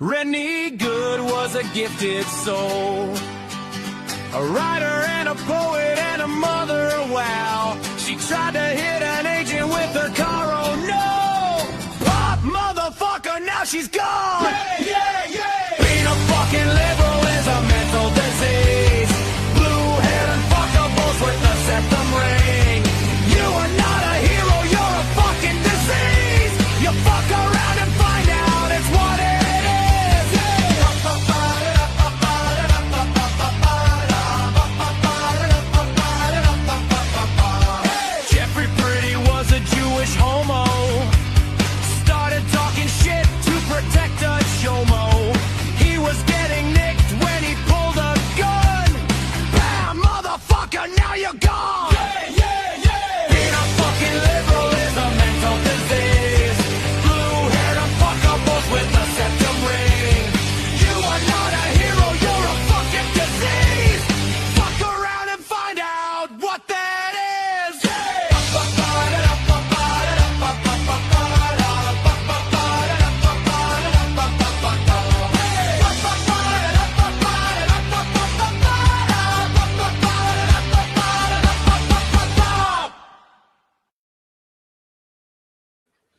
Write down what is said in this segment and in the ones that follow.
Rennie Good was a gifted soul, a writer and a poet and a mother, wow. She tried to hit an agent with her car, oh no. Pop, motherfucker, now she's gone. Being a fucking liberal is a mental disease. Blue-haired fuckables with the septum ring. You are not a hero, you're a fucking disease. You fuck around and find out it's what it is. Jeffrey Pretty was a Jewish homo. Started talking shit to protect a chomo. He was getting nicked when he pulled a gun. Bam, motherfucker, now you're gone. Being a fucking liberal is a mental disease. Blue-haired and fuckables with the septum ring. You are not a hero, you're a fucking disease. Fuck around and find out what that is.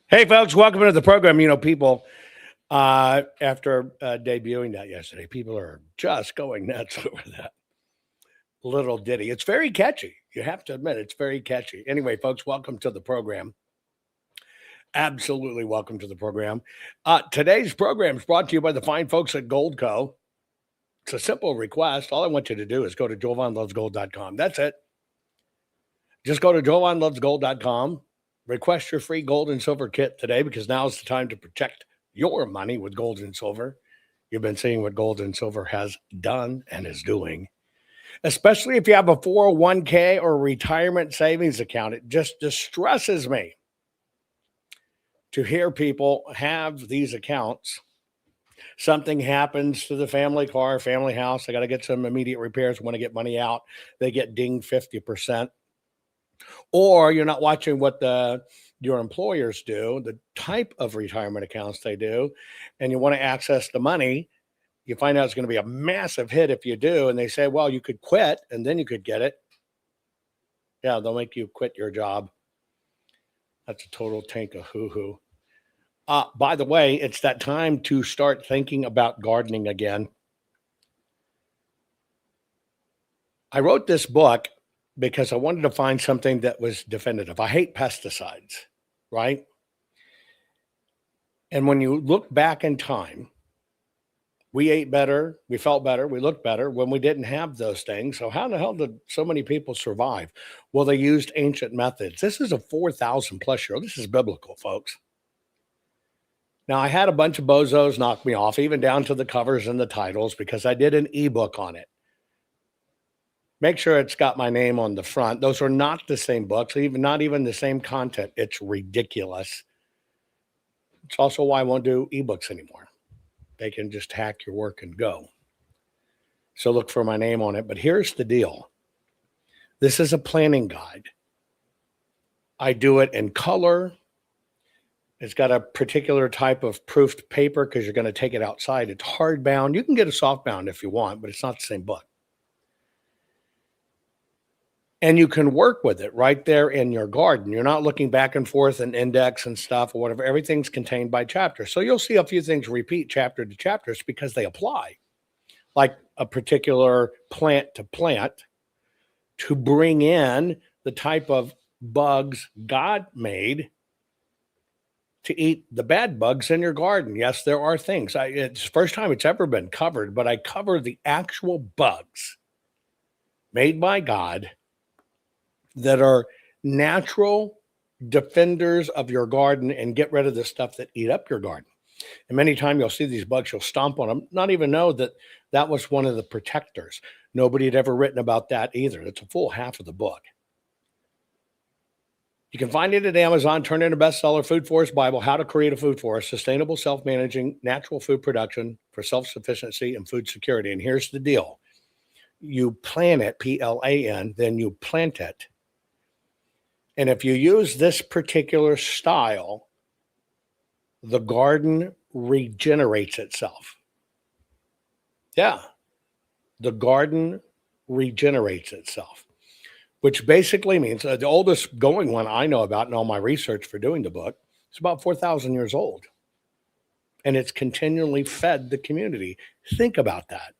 Hey, folks, welcome to the program. You know, people, after debuting that yesterday, people are just going nuts over that little ditty. It's very catchy. You have to admit, it's very catchy. Anyway, folks, welcome to the program. Absolutely welcome to the program. Today's program is brought to you by the fine folks at Goldco. It's a simple request. All I want you to do is go to jovanlovesgold.com. That's it. Just go to jovanlovesgold.com. Request your free gold and silver kit today, because now is the time to protect your money with gold and silver. You've been seeing what gold and silver has done and is doing, especially if you have a 401k or retirement savings account. It just distresses me to hear people have these accounts. Something happens to the family car, family house. They got to get some immediate repairs, want to get money out. They get dinged 50%. Or you're not watching what your employers do, the type of retirement accounts they do, and you want to access the money. You find out it's going to be a massive hit if you do, and they say, well, you could quit, and then you could get it. Yeah, they'll make you quit your job. That's a total tank of hoo-hoo. By the way, it's that time to start thinking about gardening again. I wrote this book because I wanted to find something that was definitive. I hate pesticides, right? And when you look back in time, we ate better, we felt better, we looked better when we didn't have those things. So how in the hell did so many people survive? Well, they used ancient methods. This is a 4,000 plus year. This is biblical, folks. Now, I had a bunch of bozos knock me off, even down to the covers and the titles, because I did an ebook on it. Make sure it's got my name on the front. Those are not the same books, not even the same content. It's ridiculous. It's also why I won't do ebooks anymore. They can just hack your work and go. So look for my name on it. But here's the deal. This is a planning guide. I do it in color. It's got a particular type of proofed paper because you're going to take it outside. It's hardbound. You can get a softbound if you want, but it's not the same book. And you can work with it right there in your garden. You're not looking back and forth and index and stuff or whatever. Everything's contained by chapter. So you'll see a few things repeat chapter to chapter because they apply. Like a particular plant to plant to bring in the type of bugs God made to eat the bad bugs in your garden. Yes, there are things. It's the first time it's ever been covered, but I cover the actual bugs made by God that are natural defenders of your garden and get rid of the stuff that eat up your garden. And many times you'll see these bugs, you'll stomp on them, not even know that that was one of the protectors. Nobody had ever written about that either. It's a full half of the book. You can find it at Amazon, turn in a bestseller, Food Forest Bible, How to Create a Food Forest, Sustainable Self-Managing Natural Food Production for Self-Sufficiency and Food Security. And here's the deal. You plan it, P-L-A-N, then you plant it. And if you use this particular style, the garden regenerates itself. Yeah. The garden regenerates itself, which basically means the oldest going one I know about in all my research for doing the book is about 4,000 years old. And it's continually fed the community. Think about that.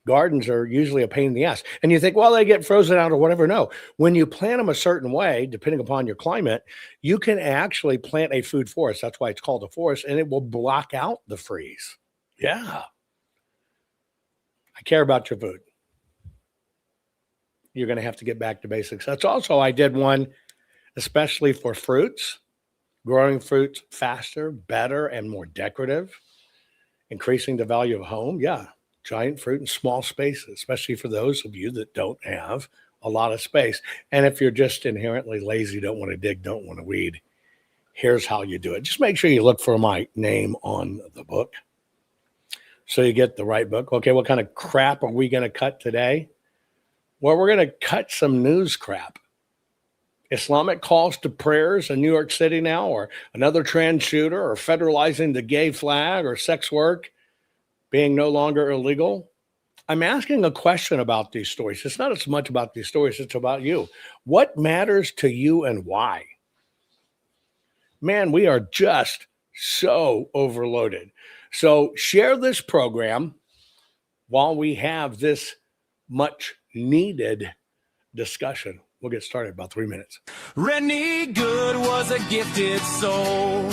Gardens are usually a pain in the ass. And you think, well, they get frozen out or whatever. No, when you plant them a certain way, depending upon your climate, you can actually plant a food forest. That's why it's called a forest, and it will block out the freeze. Yeah. I care about your food. You're going to have to get back to basics. That's also, I did one especially for fruits, growing fruits faster, better, and more decorative, increasing the value of home. Yeah. Giant fruit in small spaces, especially for those of you that don't have a lot of space. And if you're just inherently lazy, don't want to dig, don't want to weed, here's how you do it. Just make sure you look for my name on the book so you get the right book. Okay, what kind of crap are we going to cut today? Well, we're going to cut some news crap. Islamic calls to prayers in New York City now, or another trans shooter, or federalizing the gay flag, or sex work being no longer illegal. I'm asking a question about these stories. It's not as much about these stories, it's about you. What matters to you and why? Man, we are just so overloaded. So share this program while we have this much needed discussion. We'll get started in about 3 minutes. Rennie Good was a gifted soul,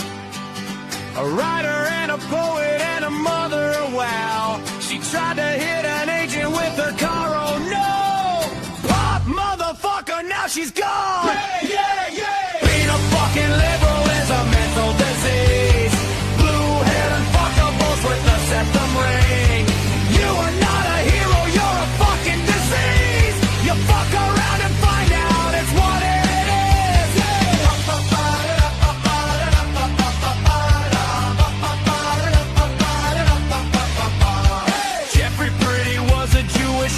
a writer and a poet and a mother, wow. She tried to hit an agent with her car, oh no. Pop, motherfucker, now she's gone. Yeah, yeah, yeah. Being a fucking liberal is a mental disease. Blue-haired and fuckables with the septum ring. You are not a hero, you're a fucking disease. You fuck around and find out it's what it is.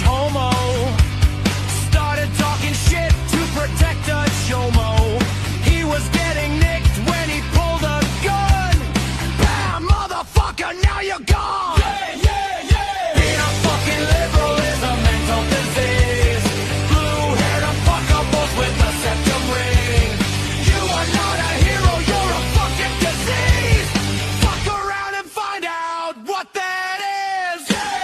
Homo started talking shit to protect a chomo. He was getting nicked when he pulled a gun. Bam, motherfucker, now you're gone. Yeah, yeah, yeah. Being a fucking liberal is a mental disease. Blue-haired and fuckables with a septum ring. You are not a hero, you're a fucking disease. Fuck around and find out what that is. Yeah.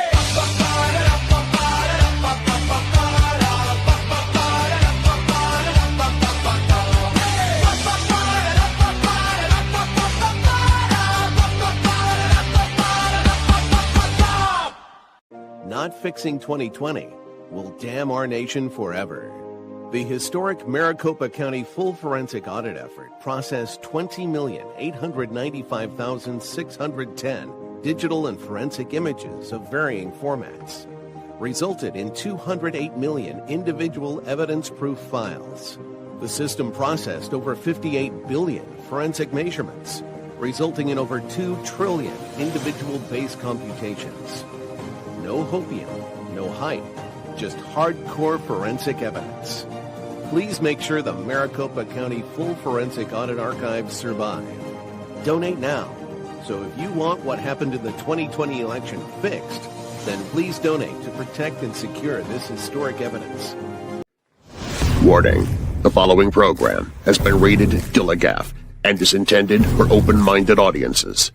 Not fixing 2020 will damn our nation forever. The historic Maricopa County full forensic audit effort processed 20,895,610 digital and forensic images of varying formats, resulted in 208 million individual evidence-proof files. The system processed over 58 billion forensic measurements, resulting in over 2 trillion individual base computations. No hopium, no hype, just hardcore forensic evidence. Please make sure the Maricopa County Full Forensic Audit Archives survive. Donate now. So if you want what happened in the 2020 election fixed, then please donate to protect and secure this historic evidence. Warning. The following program has been rated Dilligaff and is intended for open-minded audiences.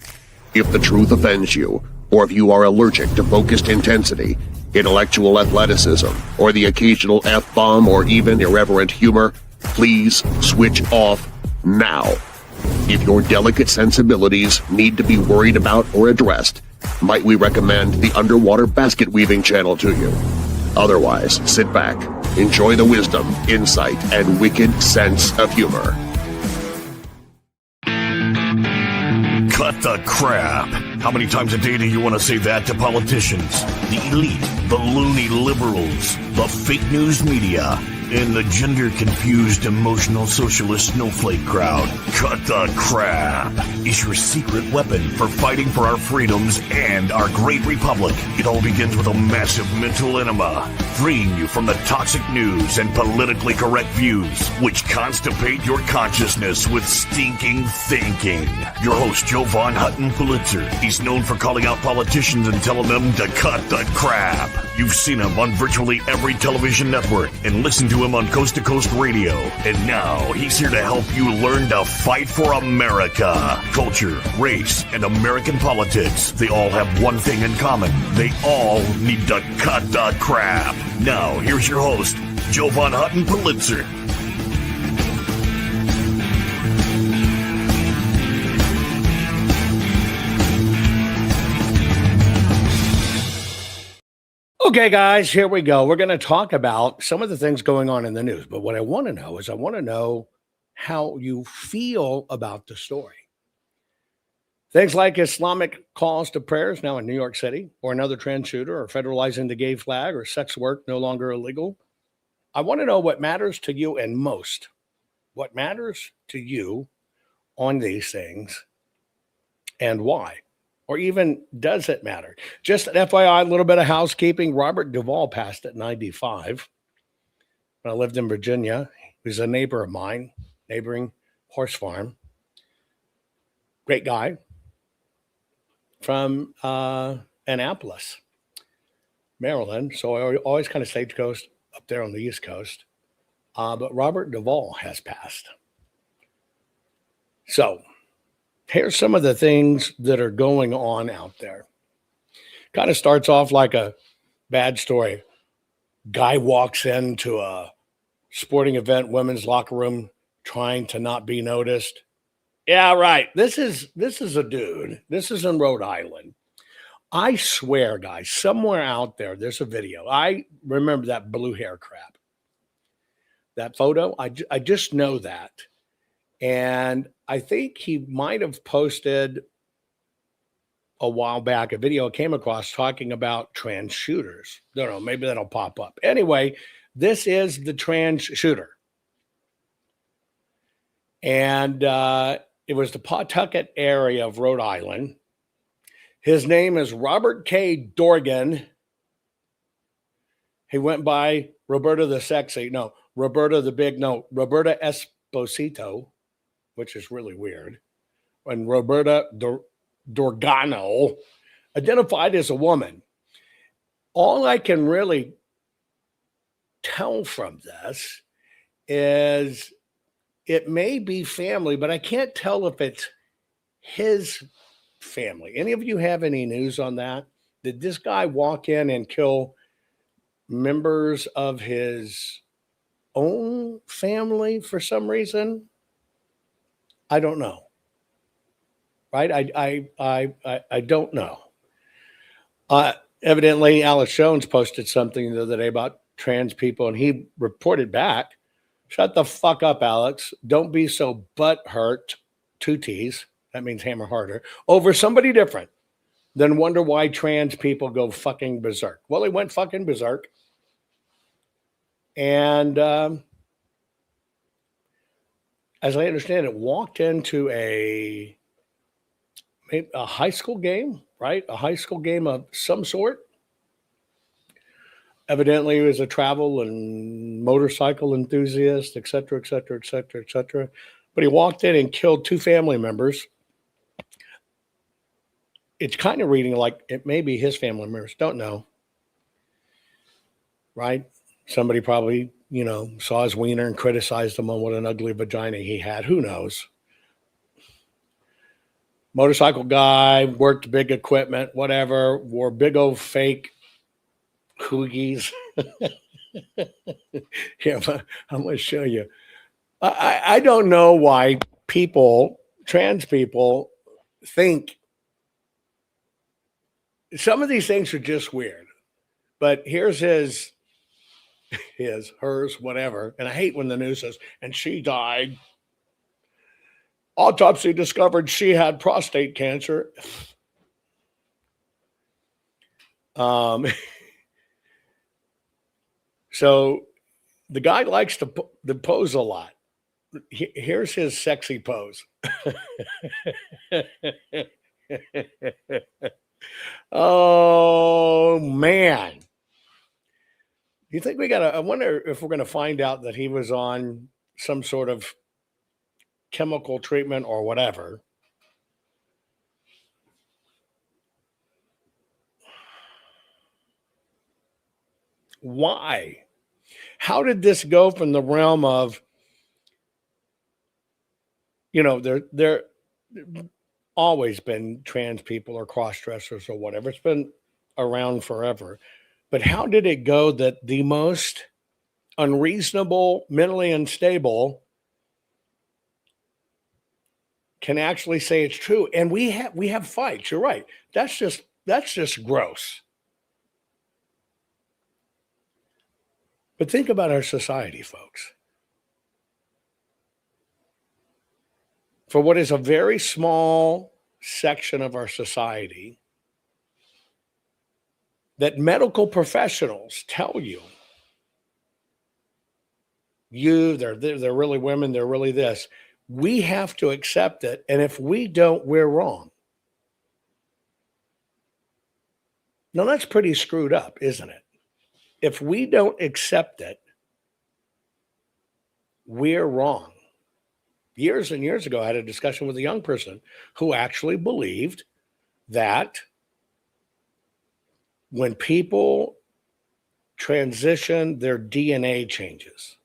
If the truth offends you, or if you are allergic to focused intensity, intellectual athleticism, or the occasional F-bomb or even irreverent humor, please switch off now. If your delicate sensibilities need to be worried about or addressed, might we recommend the Underwater Basket Weaving channel to you. Otherwise, sit back, enjoy the wisdom, insight, and wicked sense of humor. Cut the crap. How many times a day do you want to say that to politicians, the elite, the loony liberals, the fake news media? In the gender-confused, emotional socialist snowflake crowd, cut the crap is your secret weapon for fighting for our freedoms and our great republic. It all begins with a massive mental enema, freeing you from the toxic news and politically correct views, which constipate your consciousness with stinking thinking. Your host, Jovan Hutton Pulitzer. He's known for calling out politicians and telling them to cut the crap. You've seen him on virtually every television network and listened to him on Coast to Coast Radio. And now he's here to help you learn to fight for America. Culture, race, and American politics. They all have one thing in common. They all need to cut the crap. Now, here's your host, Jovan Hutton Pulitzer. Okay, guys, here we go. We're going to talk about some of the things going on in the news. But what I want to know is how you feel about the story. Things like Islamic calls to prayers now in New York City, or another trans shooter, or federalizing the gay flag, or sex work no longer illegal. I want to know what matters to you and most. What matters to you on these things and why? Or even does it matter? Just an FYI, a little bit of housekeeping. Robert Duvall passed at 95. When I lived in Virginia, he was a neighbor of mine, neighboring horse farm. Great guy from Annapolis, Maryland. So I always kind of stayed coast up there on the East Coast. But Robert Duvall has passed. So here's some of the things that are going on out there. Kind of starts off like a bad story. Guy walks into a sporting event, women's locker room, trying to not be noticed. Yeah, right. This is a dude. This is in Rhode Island. I swear, guys, somewhere out there, there's a video. I remember that blue hair crap. That photo, I just know that. And I think he might have posted a while back a video I came across talking about trans shooters. Don't know, maybe that'll pop up. Anyway, this is the trans shooter. And it was the Pawtucket area of Rhode Island. His name is Robert K. Dorgan. He went by Roberta the Sexy. No, Roberta the Big. No, Roberta Esposito, which is really weird. And Roberta Dorgano, identified as a woman. All I can really tell from this is it may be family, but I can't tell if it's his family. Any of you have any news on that? Did this guy walk in and kill members of his own family for some reason? I don't know. Right? I don't know. Evidently, Alex Jones posted something the other day about trans people, and he reported back, shut the fuck up, Alex. Don't be so butthurt, 2 T's, that means hammer harder, over somebody different. Then wonder why trans people go fucking berserk. Well, he went fucking berserk. And as I understand it, walked into a high school game, right? A high school game of some sort. Evidently, he was a travel and motorcycle enthusiast, et cetera, et cetera, et cetera, et cetera. But he walked in and killed 2 family members. It's kind of reading like it may be his family members. Don't know. Right? Somebody probably, saw his wiener and criticized him on what an ugly vagina he had. Who knows? Motorcycle guy, worked big equipment, whatever, wore big old fake coogies. Yeah, I'm going to show you. I don't know why trans people, think some of these things are just weird. But here's hers, whatever. And I hate when the news says, and she died. Autopsy discovered she had prostate cancer. So The guy likes to pose a lot. Here's his sexy pose. Oh, man. You think I wonder if we're going to find out that he was on some sort of chemical treatment or whatever. Why? How did this go from the realm of, there always been trans people or cross-dressers or whatever. It's been around forever. But how did it go that the most unreasonable, mentally unstable can actually say it's true? And we have fights. You're right. That's just gross. But think about our society, folks. For what is a very small section of our society, that medical professionals tell you, they're really women, they're really this. We have to accept it. And if we don't, we're wrong. Now, that's pretty screwed up, isn't it? If we don't accept it, we're wrong. Years and years ago, I had a discussion with a young person who actually believed that when people transition, their DNA changes.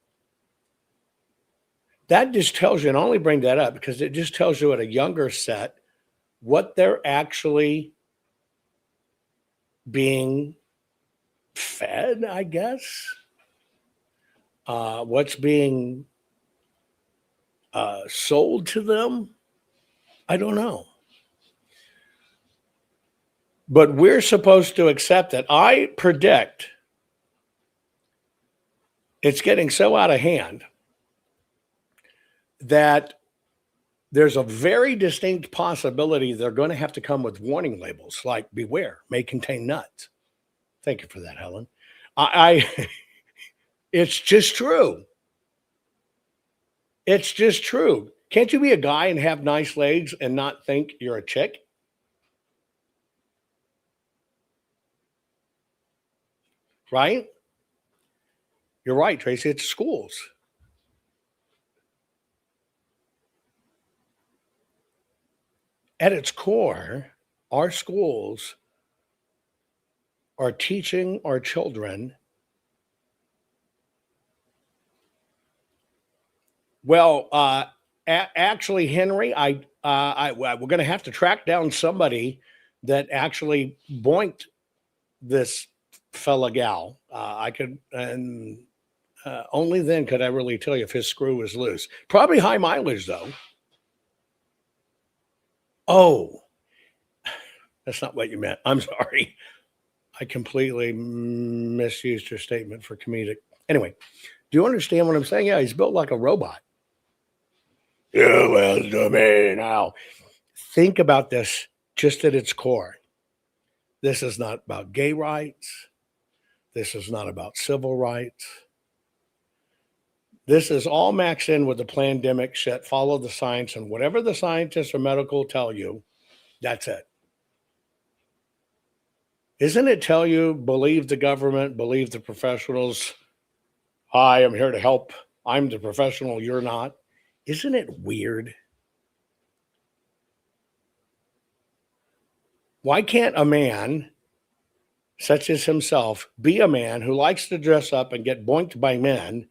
That just tells you, and I only bring that up because it just tells you at a younger set what they're actually being fed, I guess. What's being sold to them? I don't know. But we're supposed to accept it. I predict it's getting so out of hand that there's a very distinct possibility they're going to have to come with warning labels like beware, may contain nuts. Thank you for that, Helen. It's just true. It's just true. Can't you be a guy and have nice legs and not think you're a chick? Right? You're right, Tracy. It's schools. At its core, our schools are teaching our children. Well, actually, Henry, we're going to have to track down somebody that actually boinked this fella gal. Only then could I really tell you if his screw was loose. Probably high mileage, though. Oh, that's not what you meant. I'm sorry. I completely misused your statement for comedic. Anyway, do you understand what I'm saying? Yeah, he's built like a robot. Yeah, well, now think about this just at its core. This is not about gay rights. This is not about civil rights. This is all maxed in with the pandemic shit. Follow the science, and whatever the scientists or medical tell you, that's it. Isn't it tell you, believe the government, believe the professionals? I am here to help. I'm the professional, you're not. Isn't it weird? Why can't a man such as himself be a man who likes to dress up and get boinked by men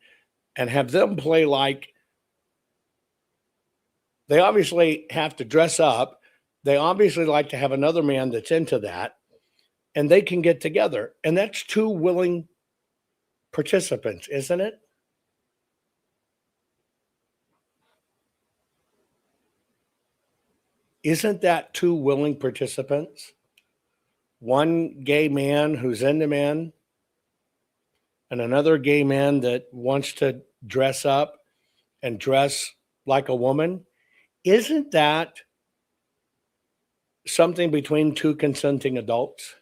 and have them play like they obviously have to dress up? They obviously like to have another man that's into that, and they can get together. And that's two willing participants, isn't it? Isn't that two willing participants? One gay man who's into men and another gay man that wants to dress up and dress like a woman. Isn't that something between two consenting adults?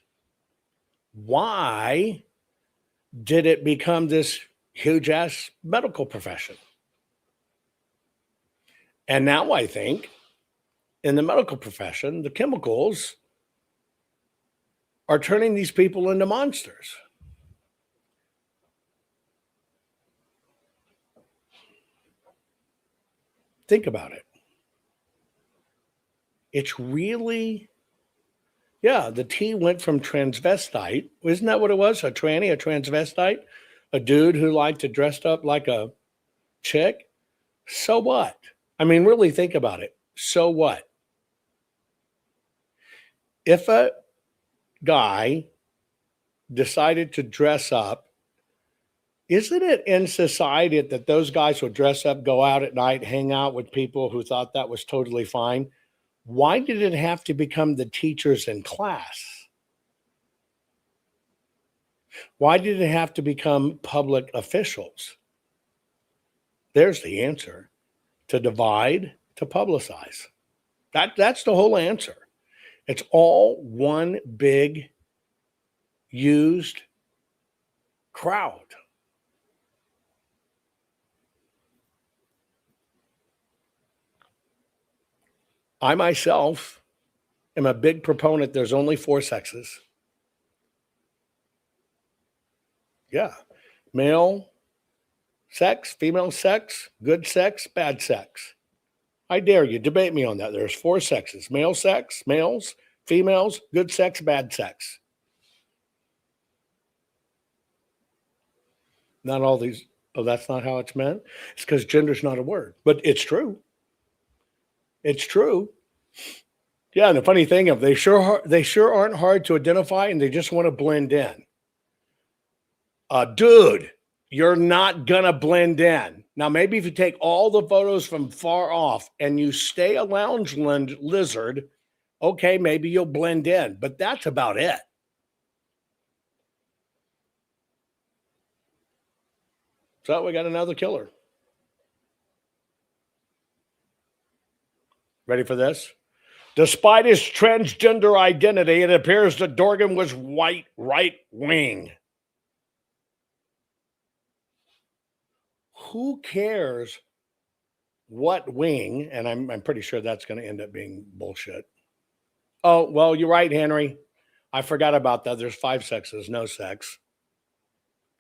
Why did it become this huge ass medical profession. And now I think in the medical profession, the chemicals are turning these people into monsters. Think about it. It's really, yeah, the T went from transvestite. Isn't that what it was? A tranny, a transvestite? A dude who liked to dress up like a chick? So what? I mean, really think about it. So what? If a guy decided to dress up, isn't it in society that those guys would dress up, go out at night, hang out with people who thought that was totally fine? Why did it have to become the teachers in class? Why did it have to become public officials? There's the answer. To divide, to publicize. That's the whole answer. It's all one big used crowd. I myself am a big proponent. There's only 4 sexes. Yeah. Male sex, female sex, good sex, bad sex. I dare you, debate me on that. There's 4 sexes: male sex, males, females, good sex, bad sex. Not all these, oh, that's not how it's meant. It's because gender's not a word, but it's true. It's true. Yeah, and the funny thing of they sure aren't hard to identify, and they just want to blend in. Dude, you're not gonna blend in. Now, maybe if you take all the photos from far off and you stay a lounge lizard, okay, maybe you'll blend in, but that's about it. So we got another killer. Ready for this? Despite his transgender identity, it appears that Dorgan was white right wing. Who cares what wing? And I'm pretty sure that's going to end up being bullshit. Oh, well, you're right, Henry. I forgot about that. There's 5 sexes, no sex.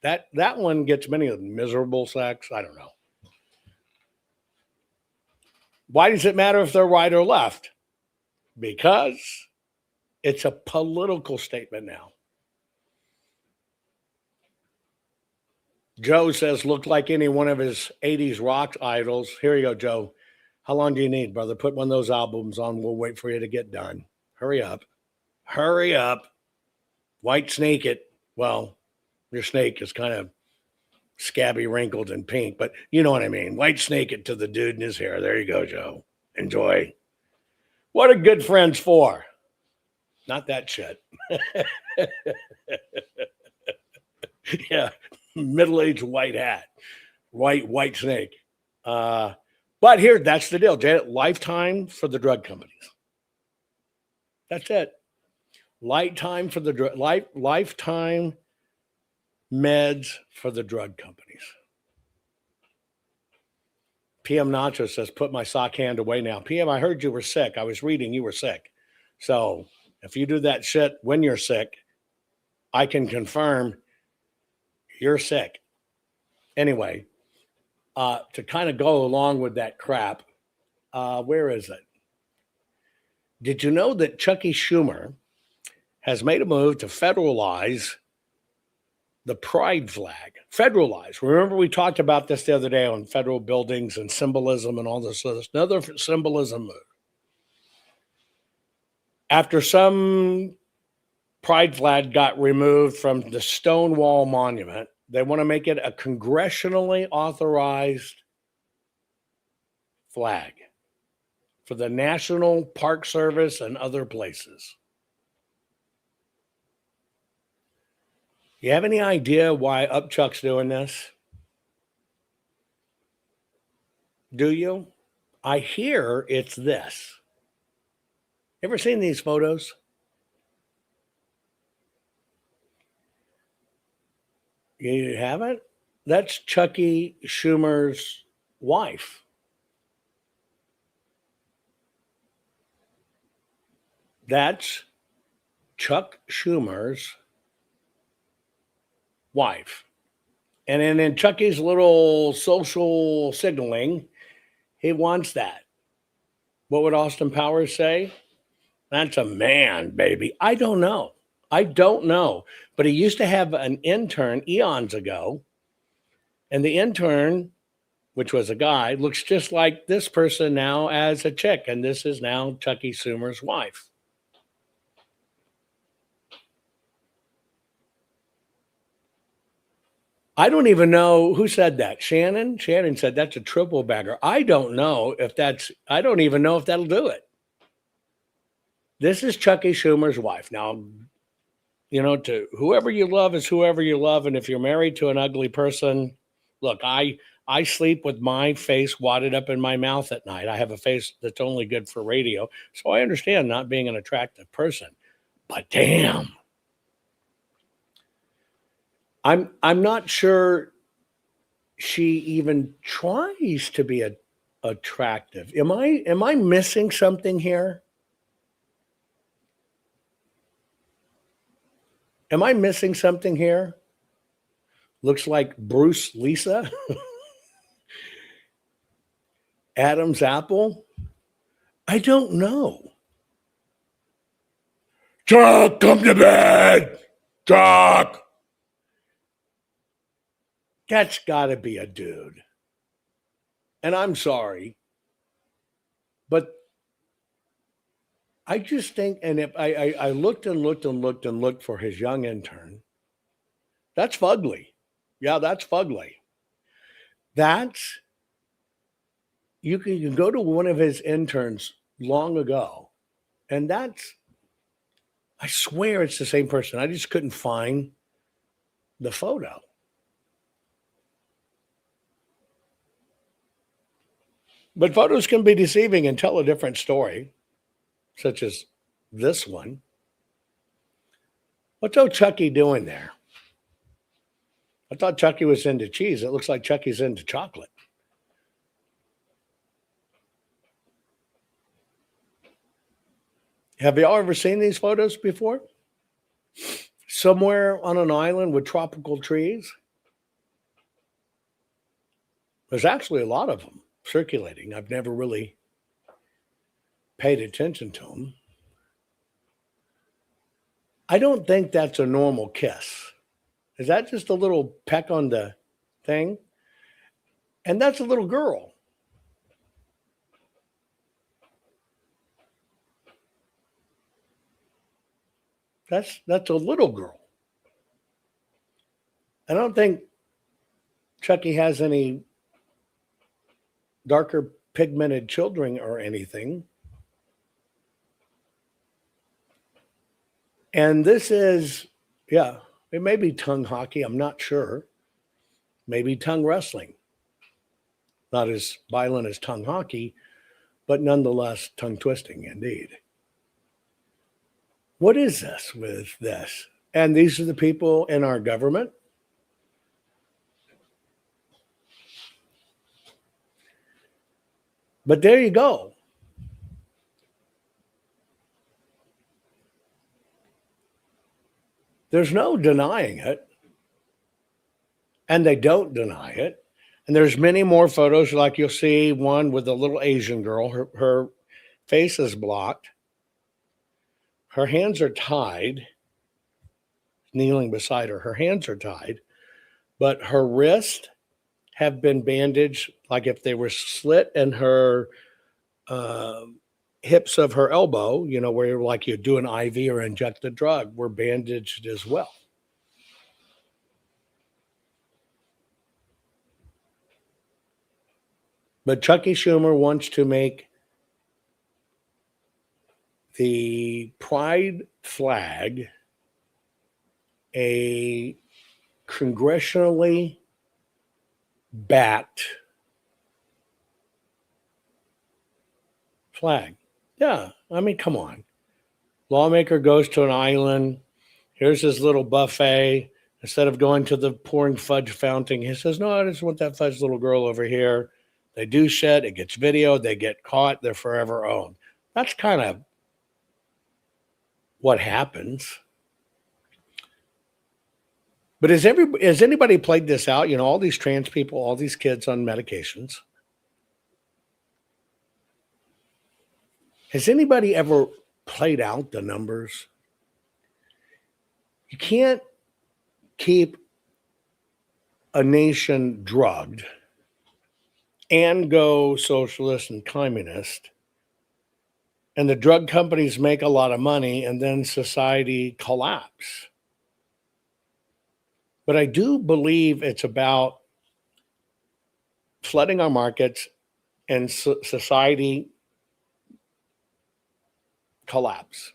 That one gets many of them. Miserable sex. I don't know. Why does it matter if they're right or left? Because it's a political statement now. Joe says, look like any one of his 80s rock idols. Here you go, Joe. How long do you need, brother? Put one of those albums on. We'll wait for you to get done. Hurry up. Hurry up. White snake it. Well, your snake is kind of scabby, wrinkled, and pink, but you know what I mean. White snake it to the dude in his hair. There you go, Joe. Enjoy. What are good friends for? Not that shit. Yeah. Middle-aged white hat. White snake. But here, that's the deal. Lifetime for the drug companies. That's it. Lifetime for the lifetime meds for the drug companies. PM Nacho says, put my sock hand away now. PM, I heard you were sick. I was reading you were sick. So if you do that shit when you're sick, I can confirm you're sick. Anyway, to kind of go along with that crap, where is it? Did you know that Chucky Schumer has made a move to federalize the pride flag? Federalize. Remember we talked about this the other day on federal buildings and symbolism and all this. Another symbolism move. After some pride flag got removed from the Stonewall Monument, they want to make it a congressionally authorized flag for the National Park Service and other places. You have any idea why Upchuck's doing this? Do you? I hear it's this. Ever seen these photos? You haven't? That's Chucky Schumer's wife. That's Chuck Schumer's wife. And then in Chucky's little social signaling, he wants that. What would Austin Powers say? That's a man, baby. I don't know. But he used to have an intern eons ago. And the intern, which was a guy, looks just like this person now as a chick. And this is now Chucky Schumer's wife. I don't even know who said that. Shannon said that's a triple bagger. I don't even know if that'll do it. This is Chucky Schumer's wife. Now, to whoever you love is whoever you love. And if you're married to an ugly person, look, I sleep with my face wadded up in my mouth at night. I have a face that's only good for radio. So I understand not being an attractive person. But damn. I'm not sure she even tries to be attractive. Am I missing something here? Looks like Bruce Lisa. Adam's apple. I don't know. Chuck, come to bed. Chuck. That's got to be a dude. And I'm sorry, but I just think, and if I looked for his young intern, that's fugly. Yeah, that's fugly. You can go to one of his interns long ago, and I swear it's the same person. I just couldn't find the photo. But photos can be deceiving and tell a different story, such as this one. What's old Chucky doing there? I thought Chucky was into cheese. It looks like Chucky's into chocolate. Have y'all ever seen these photos before? Somewhere on an island with tropical trees? There's actually a lot of them circulating. I've never really paid attention to them. I don't think that's a normal kiss. Is that just a little peck on the thing? And that's a little girl. That's a little girl. I don't think Chucky has any darker pigmented children or anything. And this is, it may be tongue hockey. I'm not sure. Maybe tongue wrestling. Not as violent as tongue hockey, but nonetheless tongue twisting indeed. What is this with this? And these are the people in our government. But there you go. There's no denying it. And they don't deny it. And there's many more photos, like you'll see one with a little Asian girl. Her face is blocked. Her hands are tied. Kneeling beside her. Her hands are tied. But her wrists have been bandaged, like if they were slit, and her hips of her elbow, where like you do an IV or inject the drug, were bandaged as well. But Chucky Schumer wants to make the pride flag a congressionally backed flag. Yeah, I mean, come on. Lawmaker goes to an island. Here's his little buffet. Instead of going to the pouring fudge fountain, he says, no, I just want that fudge little girl over here. They do shit. It gets videoed. They get caught. They're forever owned. That's kind of what happens. But has anybody played this out? You know, all these trans people, all these kids on medications. Has anybody ever played out the numbers? You can't keep a nation drugged and go socialist and communist, and the drug companies make a lot of money, and then society collapse. But I do believe it's about flooding our markets and society collapse.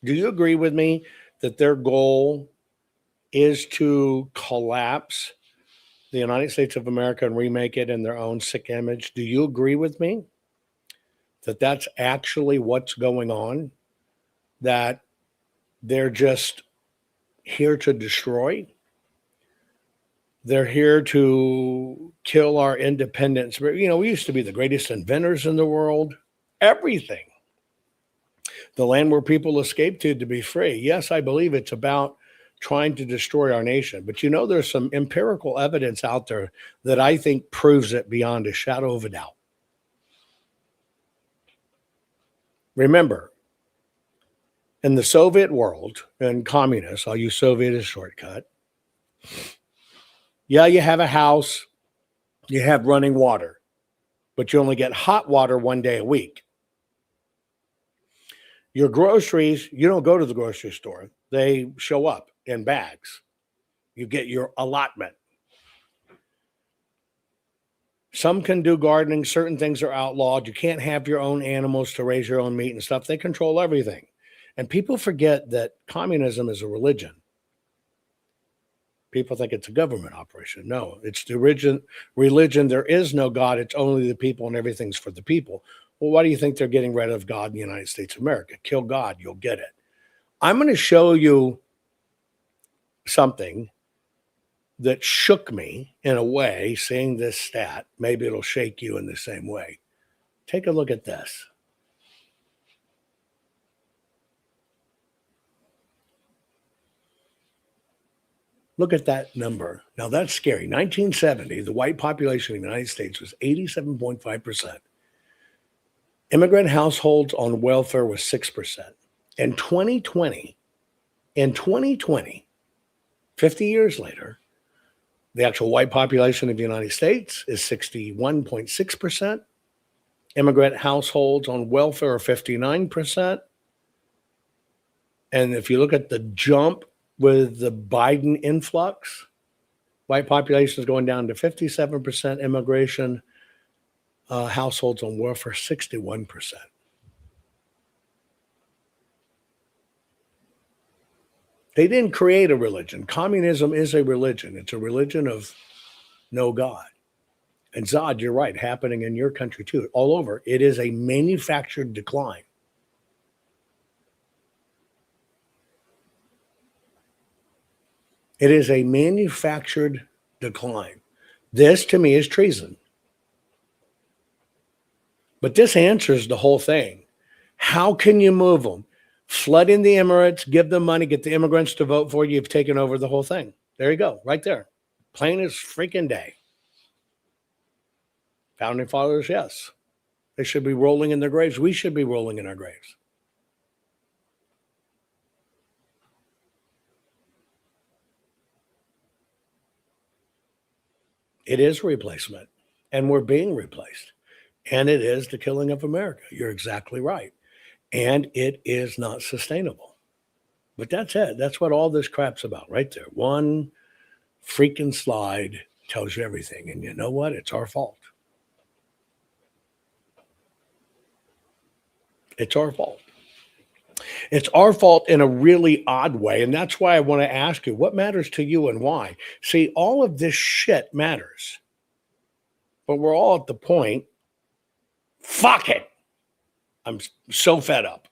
Do you agree with me that their goal is to collapse the United States of America and remake it in their own sick image? Do you agree with me that that's actually what's going on? That they're just here to destroy? They're here to kill our independence. You know, we used to be the greatest inventors in the world. Everything. The land where people escaped to be free. Yes, I believe it's about trying to destroy our nation. But you know, there's some empirical evidence out there that I think proves it beyond a shadow of a doubt. Remember, in the Soviet world and communists, I'll use Soviet as a shortcut. Yeah, you have a house, you have running water, but you only get hot water one day a week. Your groceries, you don't go to the grocery store. They show up in bags. You get your allotment. Some can do gardening. Certain things are outlawed. You can't have your own animals to raise your own meat and stuff. They control everything. And people forget that communism is a religion. People think it's a government operation. No, it's the religion. There is no God. It's only the people, and everything's for the people. Well, why do you think they're getting rid of God in the United States of America? Kill God, you'll get it. I'm going to show you something that shook me in a way, seeing this stat. Maybe it'll shake you in the same way. Take a look at this. Look at that number. Now that's scary. 1970, the white population of the United States was 87.5%. Immigrant households on welfare was 6%. In 2020, 50 years later, the actual white population of the United States is 61.6%. Immigrant households on welfare are 59%. And if you look at the jump with the Biden influx, white population is going down to 57%. Immigration households on welfare, 61%. They didn't create a religion. Communism is a religion. It's a religion of no God. And Zod, you're right, happening in your country too, all over. It is a manufactured decline. It is a manufactured decline. This, to me, is treason. But this answers the whole thing. How can you move them? Flood in the Emirates, give them money, get the immigrants to vote for you. You've taken over the whole thing. There you go, right there. Plain as freaking day. Founding fathers, yes. They should be rolling in their graves. We should be rolling in our graves. It is replacement, and we're being replaced. And it is the killing of America. You're exactly right. And it is not sustainable. But that's it. That's what all this crap's about right there. One freaking slide tells you everything. And you know what? It's our fault. It's our fault. It's our fault in a really odd way. And that's why I want to ask you, what matters to you and why? See, all of this shit matters. But we're all at the point, fuck it. I'm so fed up.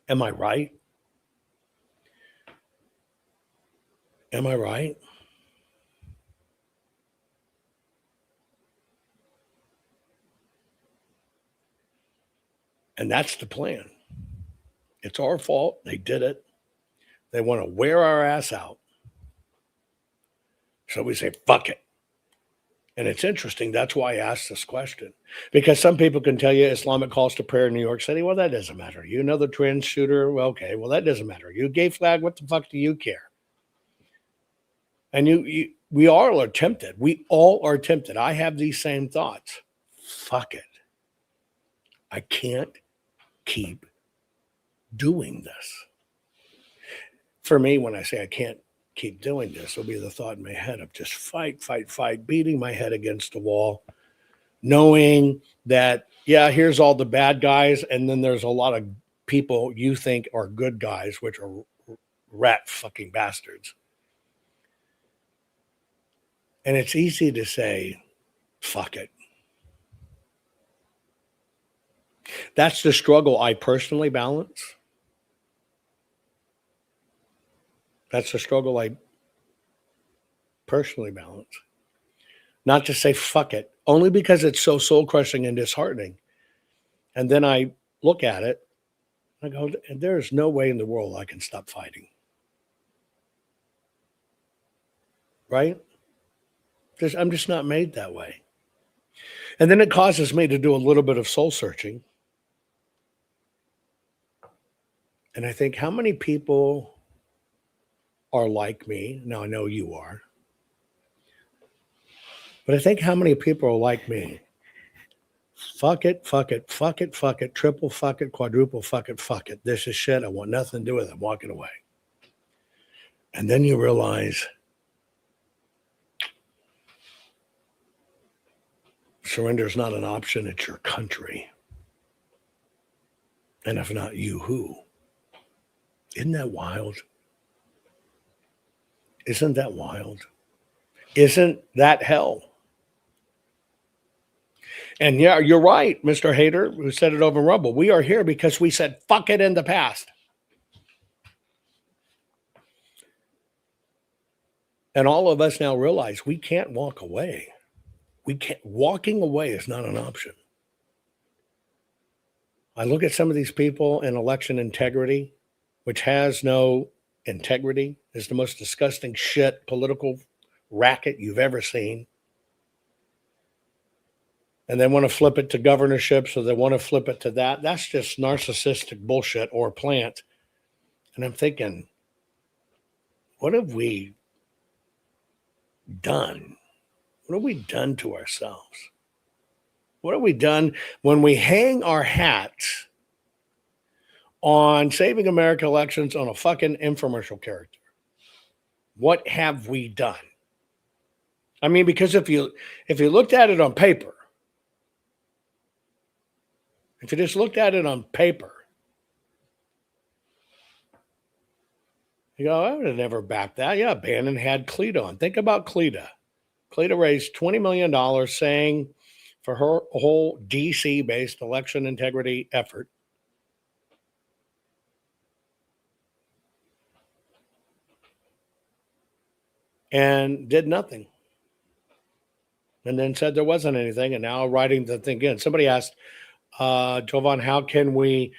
Am I right? Am I right? And that's the plan. It's our fault. They did it. They want to wear our ass out. So we say, fuck it. And it's interesting. That's why I asked this question. Because some people can tell you Islamic calls to prayer in New York City. Well, that doesn't matter. You know the trans shooter. Well, okay. Well, that doesn't matter. You gay flag. What the fuck do you care? And we all are tempted. We all are tempted. I have these same thoughts. Fuck it. I can't keep doing this. For me, when I say I can't keep doing this, will be the thought in my head of just fight, beating my head against the wall, knowing that, yeah, here's all the bad guys, and then there's a lot of people you think are good guys, which are rat fucking bastards. And it's easy to say, fuck it. That's the struggle I personally balance. That's the struggle I personally balance. Not to say fuck it, only because it's so soul crushing and disheartening. And then I look at it, I go, there's no way in the world I can stop fighting. Right? I'm just not made that way. And then it causes me to do a little bit of soul searching. And I think, how many people are like me? Now I know you are. But I think, how many people are like me? Fuck it, fuck it, fuck it, fuck it, triple fuck it, quadruple fuck it, fuck it. This is shit. I want nothing to do with it. I'm walking away. And then you realize surrender is not an option. It's your country. And if not you, who? Isn't that wild? Isn't that wild? Isn't that hell? And yeah, you're right, Mr. Hater, who said it over Rumble. We are here because we said fuck it in the past. And all of us now realize we can't walk away. Walking away is not an option. I look at some of these people in election integrity, which has no integrity, is the most disgusting shit political racket you've ever seen. And they want to flip it to governorship, so they want to flip it to that. That's just narcissistic bullshit or plant. And I'm thinking, what have we done? What have we done to ourselves? What have we done when we hang our hats on Saving America elections on a fucking infomercial character? What have we done? I mean, because if you looked at it on paper, if you just looked at it on paper, you go, I would have never backed that. Yeah, Bannon had Cleta on. Think about Cleta. Cleta raised $20 million saying for her whole DC-based election integrity effort. And did nothing. And then said there wasn't anything. And now writing the thing again. Somebody asked, Jovan, how can we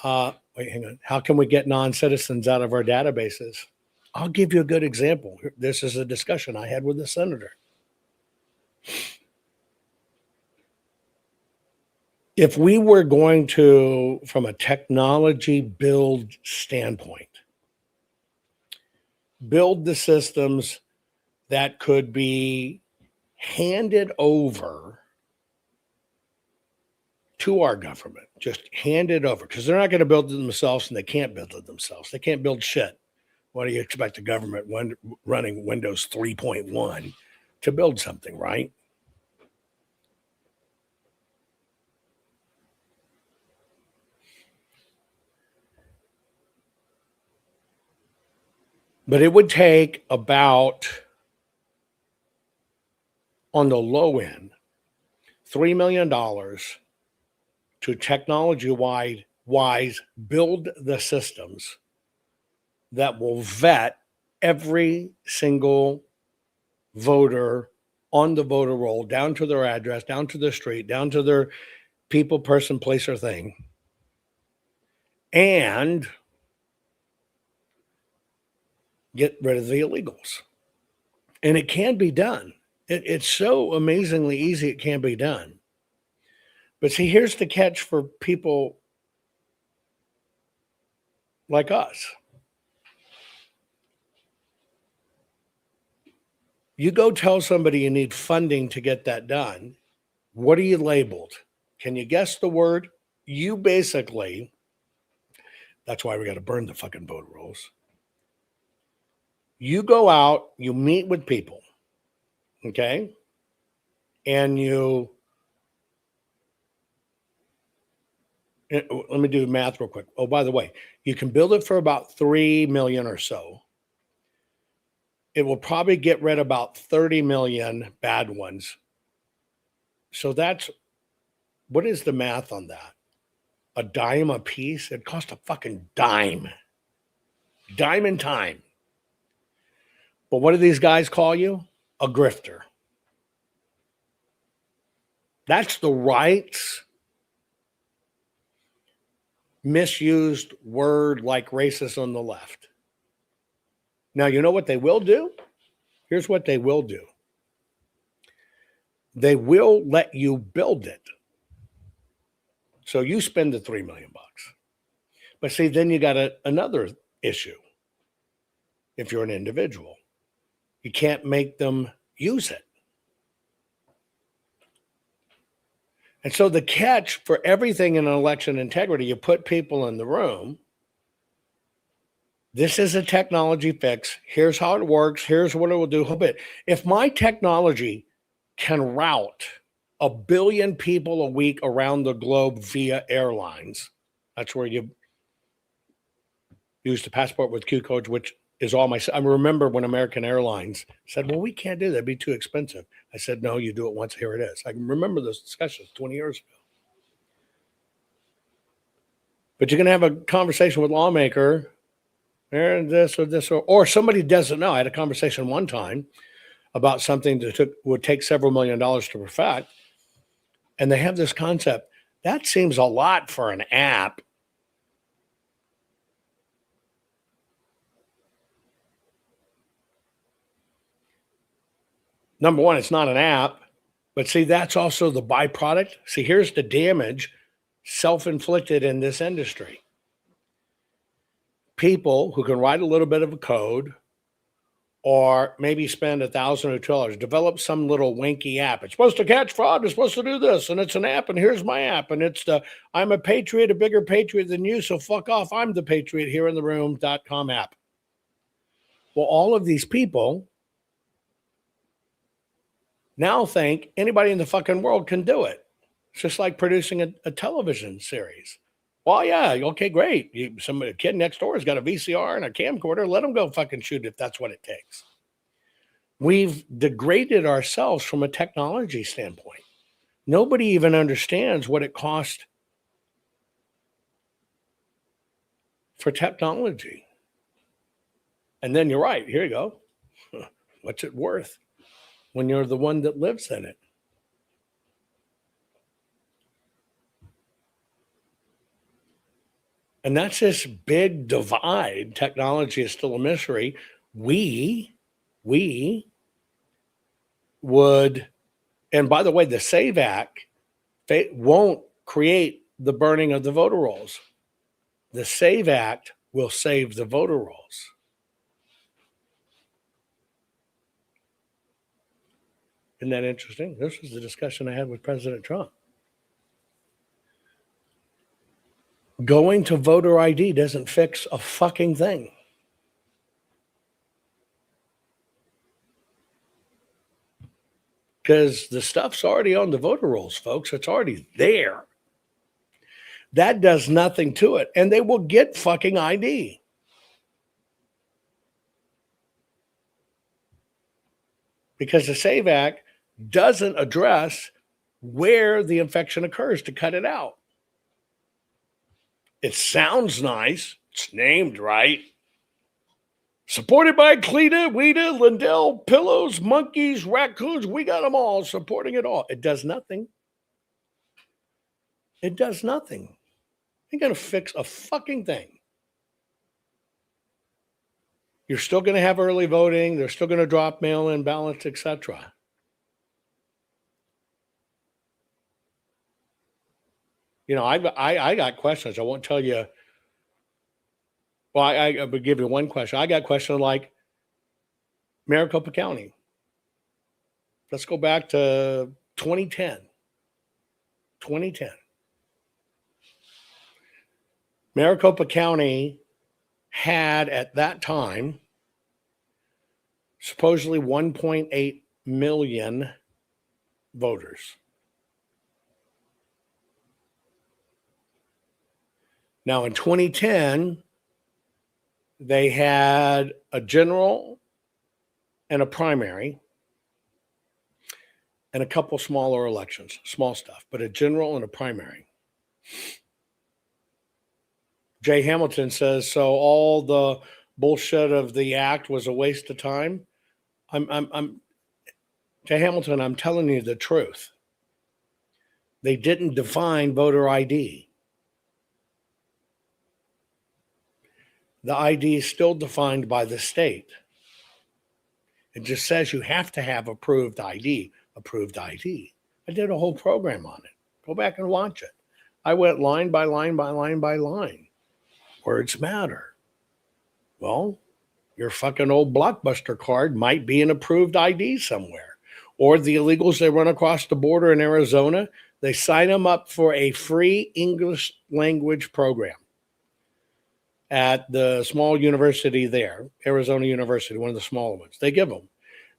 get non-citizens out of our databases? I'll give you a good example. This is a discussion I had with the senator. If we were going to, from a technology build standpoint, build the systems that could be handed over to our government, just hand it over, because they're not going to build it themselves, and they can't build it themselves. They can't build shit. What do you expect the government running Windows 3.1 to build something, right? But it would take about, on the low end, $3 million to technology-wise build the systems that will vet every single voter on the voter roll, down to their address, down to their street, down to their people, person, place, or thing, and get rid of the illegals. And it can be done. It's so amazingly easy, it can be done. But see, here's the catch for people like us. You go tell somebody you need funding to get that done. What are you labeled? Can you guess the word? You basically, that's why we got to burn the fucking voter rolls. You go out, you meet with people, okay? And let me do the math real quick. Oh, by the way, you can build it for about 3 million or so. It will probably get rid of about 30 million bad ones. So what is the math on that? A dime a piece? It costs a fucking dime. Dime and time. But what do these guys call you? A grifter. That's the rights misused word like racist on the left. Now, you know what they will do? Here's what they will do. They will let you build it. So you spend the $3 million. But see, then you got another issue. If you're an individual, you can't make them use it. And so the catch for everything in election integrity, you put people in the room. This is a technology fix. Here's how it works. Here's what it will do. If my technology can route 1 billion people a week around the globe via airlines, that's where you use the passport with Q codes, which is all I remember when American Airlines said, well, we can't do that. It'd be too expensive. I said, no, you do it once. Here it is. I can remember those discussions 20 years ago. But you're going to have a conversation with a lawmaker, and this, or somebody doesn't know. I had a conversation one time about something that would take several $1 million to perfect. And they have this concept. That seems a lot for an app. Number one, it's not an app. But see, that's also the byproduct. See, here's the damage self-inflicted in this industry. People who can write a little bit of a code or maybe spend $1,000 or $2, develop some little winky app. It's supposed to catch fraud. It's supposed to do this. And it's an app. And here's my app. And it's I'm a patriot, a bigger patriot than you. So fuck off. I'm the patriot here in the room.com app. Well, all of these people now think anybody in the fucking world can do it. It's just like producing a television series. Well, yeah, okay, great. A kid next door has got a VCR and a camcorder. Let them go fucking shoot if that's what it takes. We've degraded ourselves from a technology standpoint. Nobody even understands what it costs for technology. And then you're right. Here you go. What's it worth when you're the one that lives in it? And that's this big divide. Technology is still a mystery. We would, and by the way, the SAVE Act won't create the burning of the voter rolls. The SAVE Act will save the voter rolls. Isn't that interesting? This was the discussion I had with President Trump. Going to voter ID doesn't fix a fucking thing. Because the stuff's already on the voter rolls, folks. It's already there. That does nothing to it. And they will get fucking ID. Because the SAVE Act doesn't address where the infection occurs to cut it out. It sounds nice. It's named right. Supported by Cleta, Weta, Lindell, pillows, monkeys, raccoons. We got them all supporting it all. It does nothing. It does nothing. Ain't going to fix a fucking thing. You're still going to have early voting. They're still going to drop mail-in ballots, etc. You know, I got questions. I won't tell you. Well, I would give you one question. I got questions like Maricopa County. Let's go back to 2010. 2010. Maricopa County had at that time supposedly 1.8 million voters. Now in 2010, they had a general and a primary and a couple smaller elections, small stuff, but a general and a primary. Jay Hamilton says, so all the bullshit of the act was a waste of time. I'm Jay Hamilton, I'm telling you the truth. They didn't define voter ID. The ID is still defined by the state. It just says you have to have approved ID. Approved ID. I did a whole program on it. Go back and watch it. I went line by line by line by line. Words matter. Well, your fucking old Blockbuster card might be an approved ID somewhere. Or the illegals they run across the border in Arizona, they sign them up for a free English language program at the small university there, Arizona University, one of the smaller ones. They give them.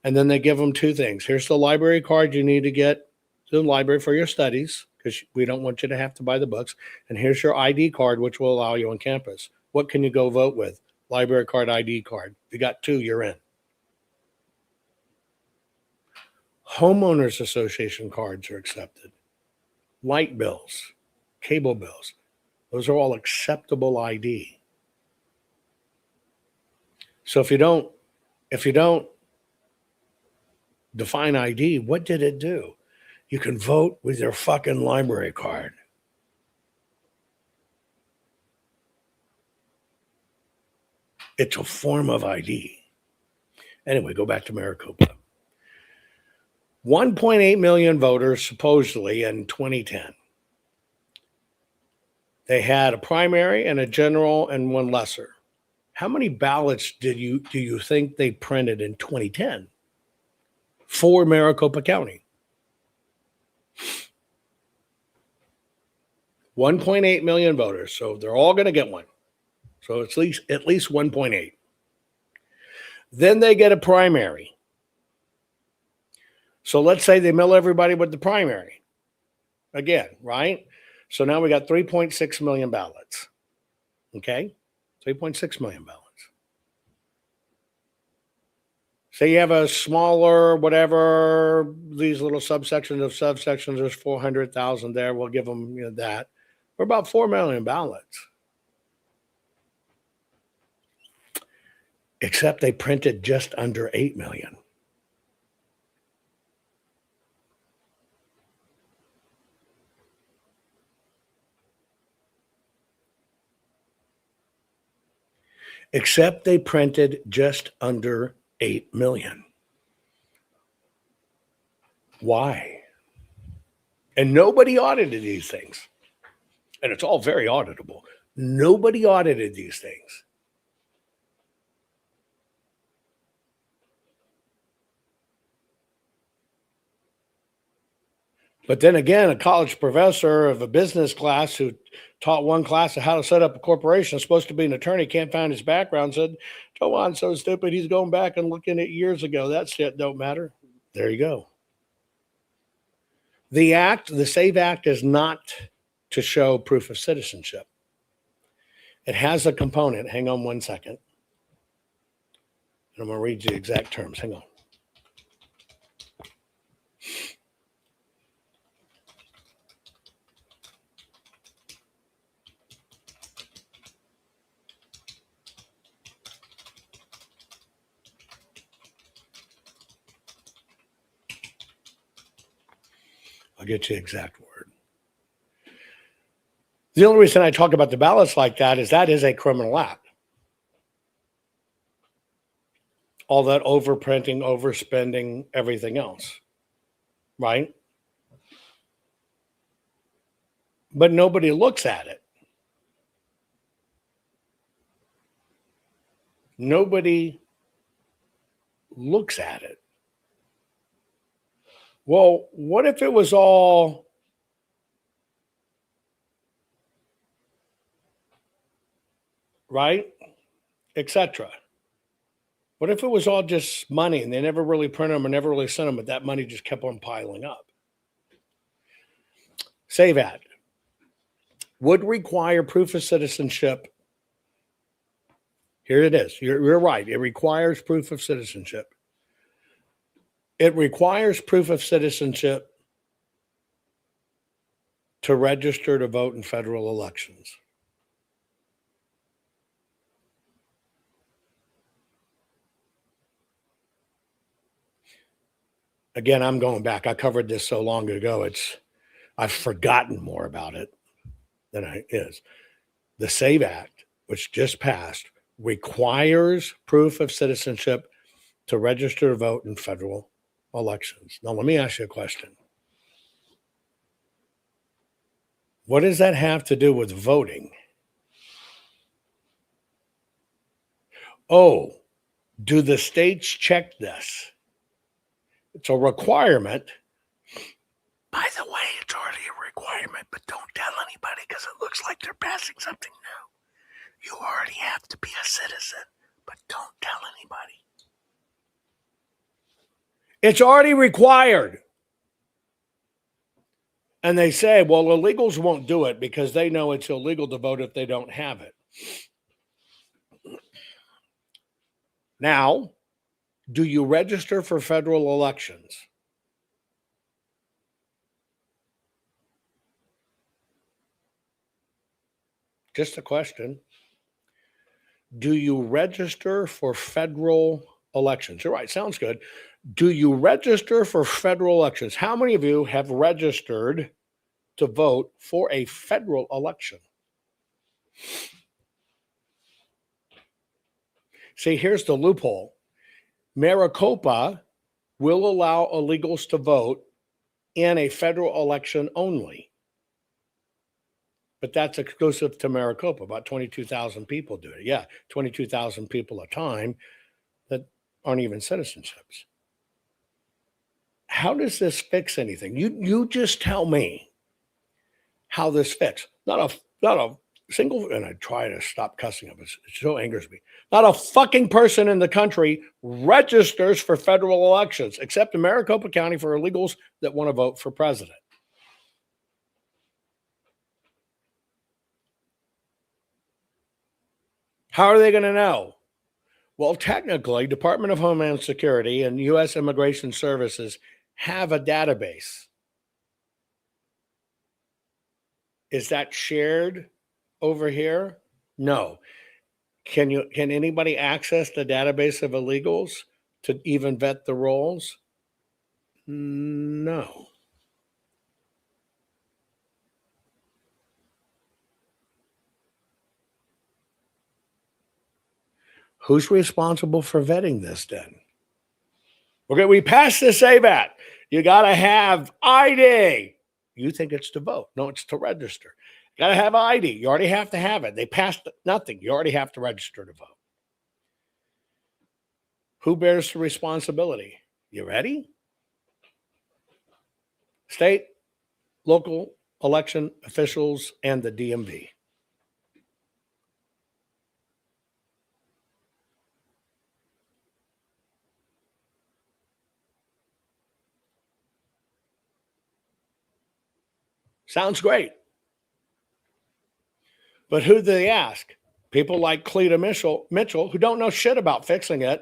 And then they give them two things. Here's the library card you need to get to the library for your studies, because we don't want you to have to buy the books. And here's your ID card, which will allow you on campus. What can you go vote with? Library card, ID card. If you got two, you're in. Homeowners Association cards are accepted. Light bills, cable bills. Those are all acceptable ID. So if you don't define ID, what did it do? You can vote with your fucking library card. It's a form of ID. Anyway, go back to Maricopa. 1.8 million voters, supposedly, in 2010. They had a primary and a general and one lesser. How many ballots do you think they printed in 2010 for Maricopa County? 1.8 million voters, so they're all going to get one. So it's at least 1.8. Then they get a primary. So let's say they mill everybody with the primary. Again, right? So now we got 3.6 million ballots. Okay? 3.6 million ballots. Say you have a smaller, whatever, these little subsections, there's 400,000 there. We'll give them that. We're about 4 million ballots. Except they printed just under 8 million. Except they printed just under 8 million. Why? And nobody audited these things. And it's all very auditable. Nobody audited these things. But then again, a college professor of a business class who taught one class of how to set up a corporation, supposed to be an attorney, can't find his background, said, Jovan's so stupid, he's going back and looking at years ago. That shit don't matter. There you go. The SAVE Act is not to show proof of citizenship. It has a component. Hang on one second. I'm going to read you the exact terms. Hang on. I'll get you the exact word. The only reason I talk about the ballots like that is a criminal act. All that overprinting, overspending, everything else, right? But nobody looks at it. Nobody looks at it. Well, what if it was all right, etc.? What if it was all just money and they never really printed them and never really sent them, but that money just kept on piling up? Save Act would require proof of citizenship. Here it is. You're right. It requires proof of citizenship. It requires proof of citizenship to register to vote in federal elections. Again, I'm going back. I covered this so long ago. I've forgotten more about it than it is. The SAVE Act, which just passed, requires proof of citizenship to register to vote in federal elections. Now, let me ask you a question. What does that have to do with voting? Oh, do the states check this? It's a requirement. By the way, it's already a requirement, but don't tell anybody because it looks like they're passing something new. You already have to be a citizen, but don't tell anybody. It's already required. And they say, well, illegals won't do it because they know it's illegal to vote if they don't have it. Now, do you register for federal elections? Just a question. Do you register for federal elections? You're right. Sounds good. Do you register for federal elections? How many of you have registered to vote for a federal election? See, here's the loophole. Maricopa will allow illegals to vote in a federal election only. But that's exclusive to Maricopa. About 22,000 people do it. Yeah, 22,000 people a time that aren't even citizenships. How does this fix anything? You just tell me how this fits. Not a single, and I try to stop cussing him. It so angers me. Not a fucking person in the country registers for federal elections, except in Maricopa County for illegals that want to vote for president. How are they going to know? Well, technically, Department of Homeland Security and U.S. Immigration Services have a database. Is that shared over here? No. Can anybody access the database of illegals to even vet the rolls? No. Who's responsible for vetting this then? Okay, we passed the SAVE Act. You got to have ID. You think it's to vote. No, it's to register. You got to have ID. You already have to have it. They passed nothing. You already have to register to vote. Who bears the responsibility? You ready? State, local election officials, and the DMV. Sounds great. But who do they ask? People like Cleta Mitchell, who don't know shit about fixing it.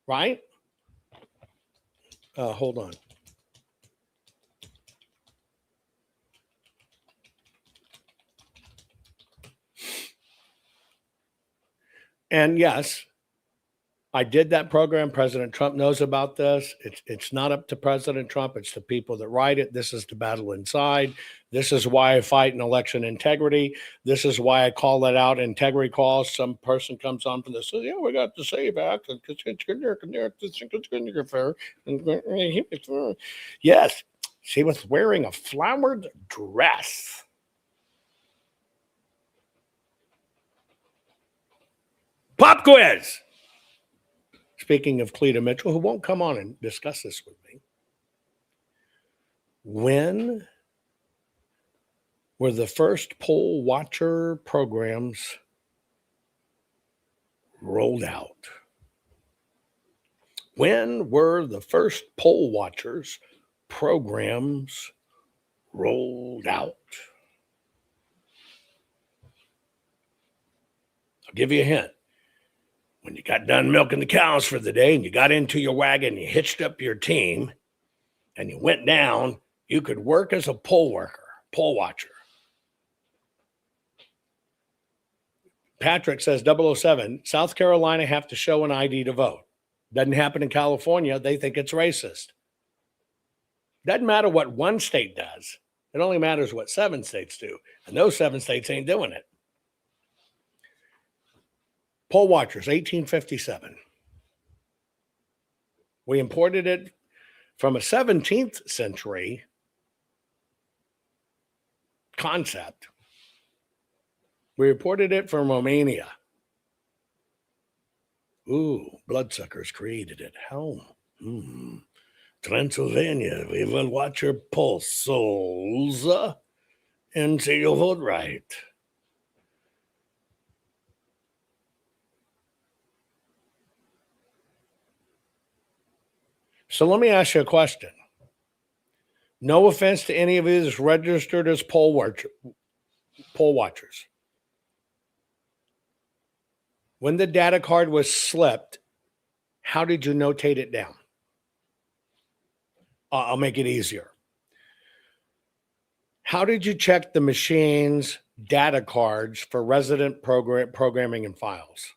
Right? Hold on. And yes, I did that program. President Trump knows about this. It's not up to President Trump. It's the people that write it. This is the battle inside. This is why I fight in election integrity. This is why I call it out integrity calls. Some person comes on from this. Yeah, we got the SAVE Act. Yes, she was wearing a flowered dress. Pop quiz. Speaking of Cleta Mitchell, who won't come on and discuss this with me. When were the first poll watcher programs rolled out? When were the first poll watchers programs rolled out? I'll give you a hint. When you got done milking the cows for the day and you got into your wagon, you hitched up your team and you went down, you could work as a poll watcher. Patrick says 007, South Carolina have to show an ID to vote. Doesn't happen in California. They think it's racist. Doesn't matter what one state does. It only matters what 7 states do. And those 7 states ain't doing it. Poll watchers, 1857. We imported it from a 17th century concept. We imported it from Romania. Ooh, bloodsuckers created it. How? Transylvania, we will watch your pulses and see you vote right. So let me ask you a question. No offense to any of you that's registered as poll watchers. When the data card was slipped, how did you notate it down? I'll make it easier. How did you check the machine's data cards for resident programming and files?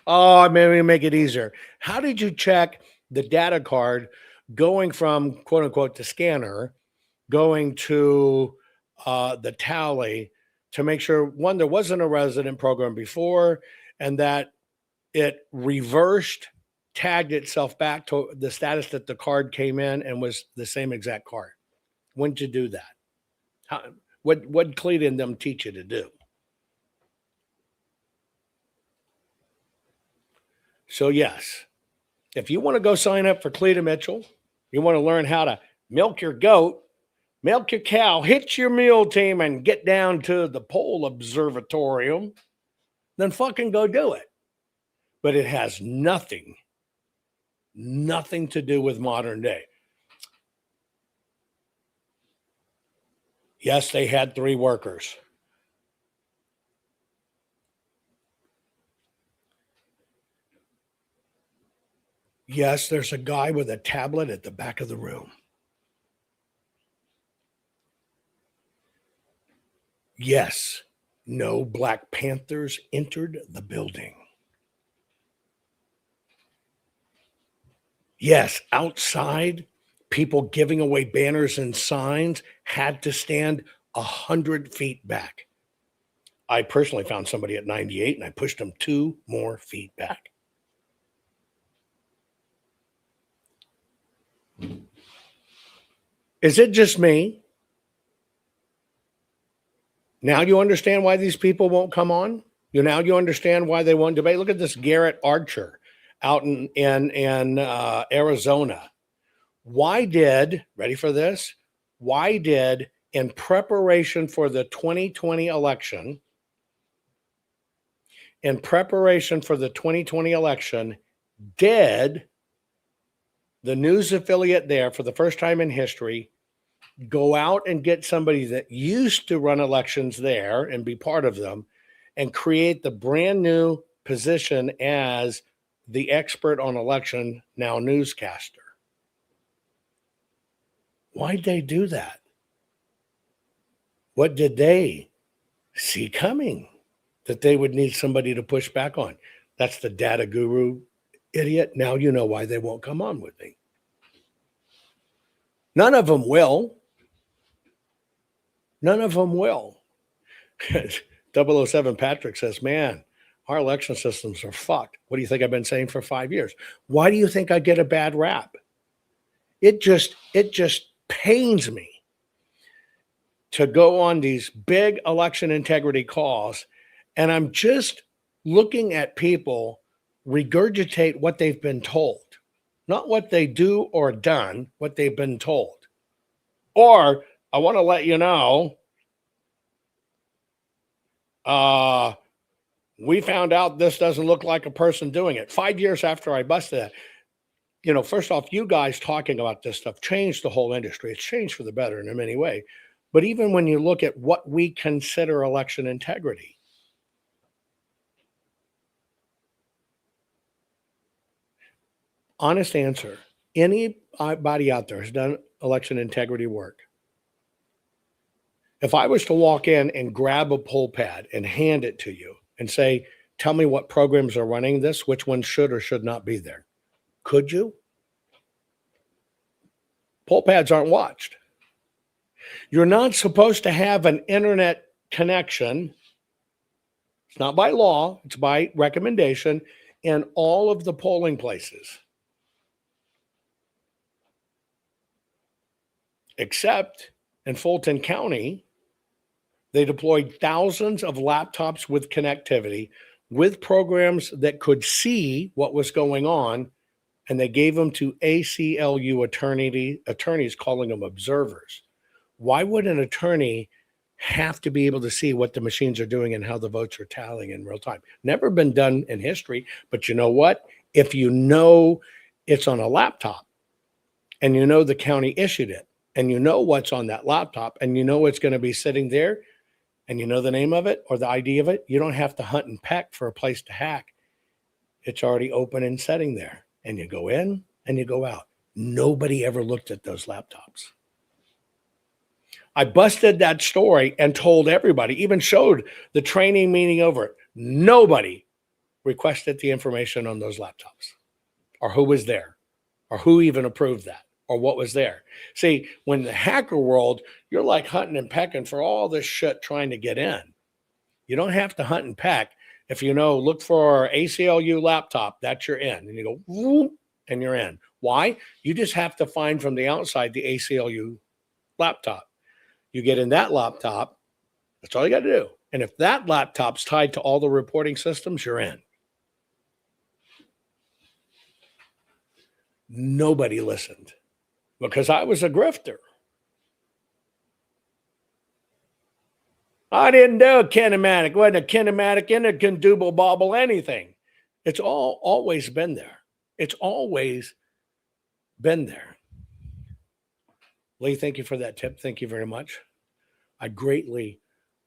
Oh, maybe make it easier. How did you check the data card going from quote unquote the scanner, going to the tally to make sure, one, there wasn't a resident program before, and that it reversed, tagged itself back to the status that the card came in and was the same exact card? When did you do that? What did Cleta and them teach you to do? So yes, if you want to go sign up for Cleta Mitchell, you want to learn how to milk your goat, milk your cow, hit your mule team, and get down to the poll observatorium, then fucking go do it. But it has nothing to do with modern day. Yes, they had 3 workers. Yes, there's a guy with a tablet at the back of the room. Yes, no Black Panthers entered the building. Yes, outside, people giving away banners and signs had to stand 100 feet back. I personally found somebody at 98 and I pushed them 2 more feet back. Is it just me? Now you understand why these people won't come on? Now you understand why they won't debate? Look at this Garrett Archer out in Arizona. Why did, ready for this? Why did, in preparation for the 2020 election, did the news affiliate there, for the first time in history, go out and get somebody that used to run elections there and be part of them and create the brand new position as the expert on election, now newscaster? Why'd they do that? What did they see coming that they would need somebody to push back on. That's the data guru idiot. Now you know why they won't come on with me. None of them will. None of them will. 007 Patrick says, man, our election systems are fucked. What do you think I've been saying for 5 years? Why do you think I get a bad rap? It just pains me to go on these big election integrity calls, and I'm just looking at people regurgitate what they've been told, not what they do or done, what they've been told. Or I want to let you know, we found out this doesn't look like a person doing it. 5 years after I busted that. You know, first off, you guys talking about this stuff changed the whole industry. It's changed for the better in many ways. But even when you look at what we consider election integrity, honest answer, anybody out there has done election integrity work. If I was to walk in and grab a poll pad and hand it to you and say, tell me what programs are running this, which ones should or should not be there, could you? Poll pads aren't watched. You're not supposed to have an internet connection. It's not by law, it's by recommendation in all of the polling places. Except in Fulton County, they deployed thousands of laptops with connectivity, with programs that could see what was going on, and they gave them to ACLU attorneys, calling them observers. Why would an attorney have to be able to see what the machines are doing and how the votes are tallying in real time? Never been done in history, but you know what? If you know it's on a laptop and you know the county issued it and you know what's on that laptop and you know it's going to be sitting there and you know the name of it or the ID of it, you don't have to hunt and peck for a place to hack. It's already open and sitting there, and you go in and you go out. Nobody ever looked at those laptops. I busted that story and told everybody, even showed the training meeting over it. Nobody requested the information on those laptops or who was there or who even approved that or what was there. See, when the hacker world, you're like hunting and pecking for all this shit trying to get in. You don't have to hunt and peck. If you know, look for ACLU laptop, that's you're in. And you go, whoop, and you're in. Why? You just have to find from the outside the ACLU laptop. You get in that laptop, that's all you got to do. And if that laptop's tied to all the reporting systems, you're in. Nobody listened because I was a grifter. I didn't do a kinematic. Wasn't a kinematic in it, can double bobble anything. It's always been there. It's always been there. Lee, thank you for that tip. Thank you very much. I greatly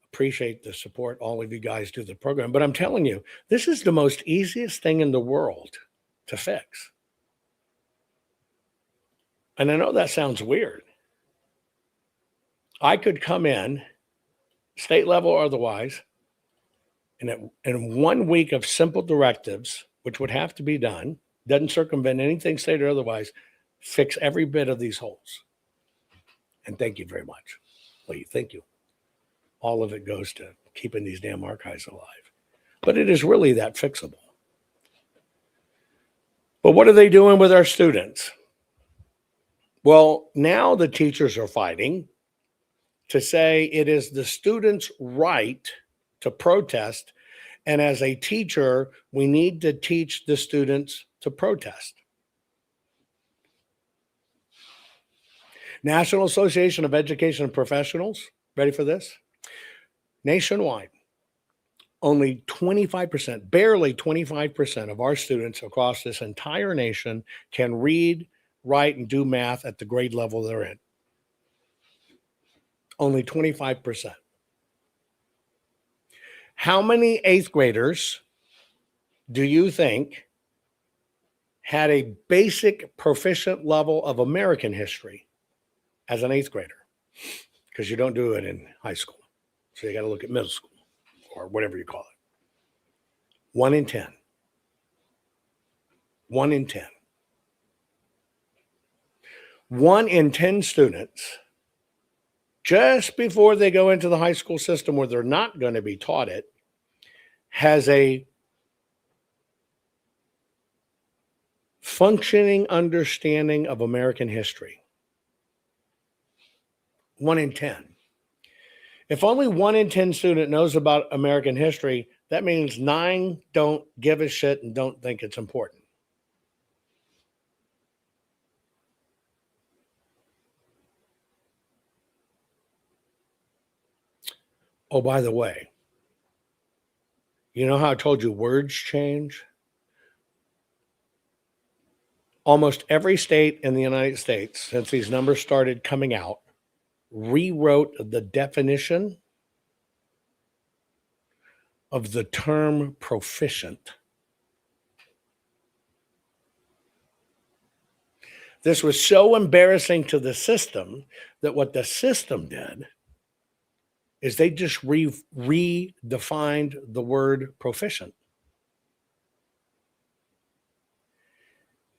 appreciate the support all of you guys do the program. But I'm telling you, this is the most easiest thing in the world to fix. And I know that sounds weird. I could come in, state level or otherwise, and in 1 week of simple directives, which would have to be done, doesn't circumvent anything state or otherwise, fix every bit of these holes. And thank you very much. Lee, thank you. All of it goes to keeping these damn archives alive. But it is really that fixable. But what are they doing with our students? Well, now the teachers are fighting to say it is the students' right to protest. And as a teacher, we need to teach the students to protest. National Association of Education Professionals, ready for this? Nationwide, only 25%, barely 25% of our students across this entire nation can read, write, and do math at the grade level they're in. Only 25%. How many eighth graders do you think had a basic proficient level of American history as an eighth grader? Because you don't do it in high school. So you got to look at middle school. or whatever you call it. 1 in 10. 1 in 10. 1 in 10 students, just before they go into the high school system where they're not going to be taught it, has a functioning understanding of American history. 1 in 10. If only 1 in 10 student knows about American history, that means 9 don't give a shit and don't think it's important. Oh, by the way, you know how I told you words change? Almost every state in the United States, since these numbers started coming out, rewrote the definition of the term proficient. This was so embarrassing to the system that what the system did is they just redefined the word proficient.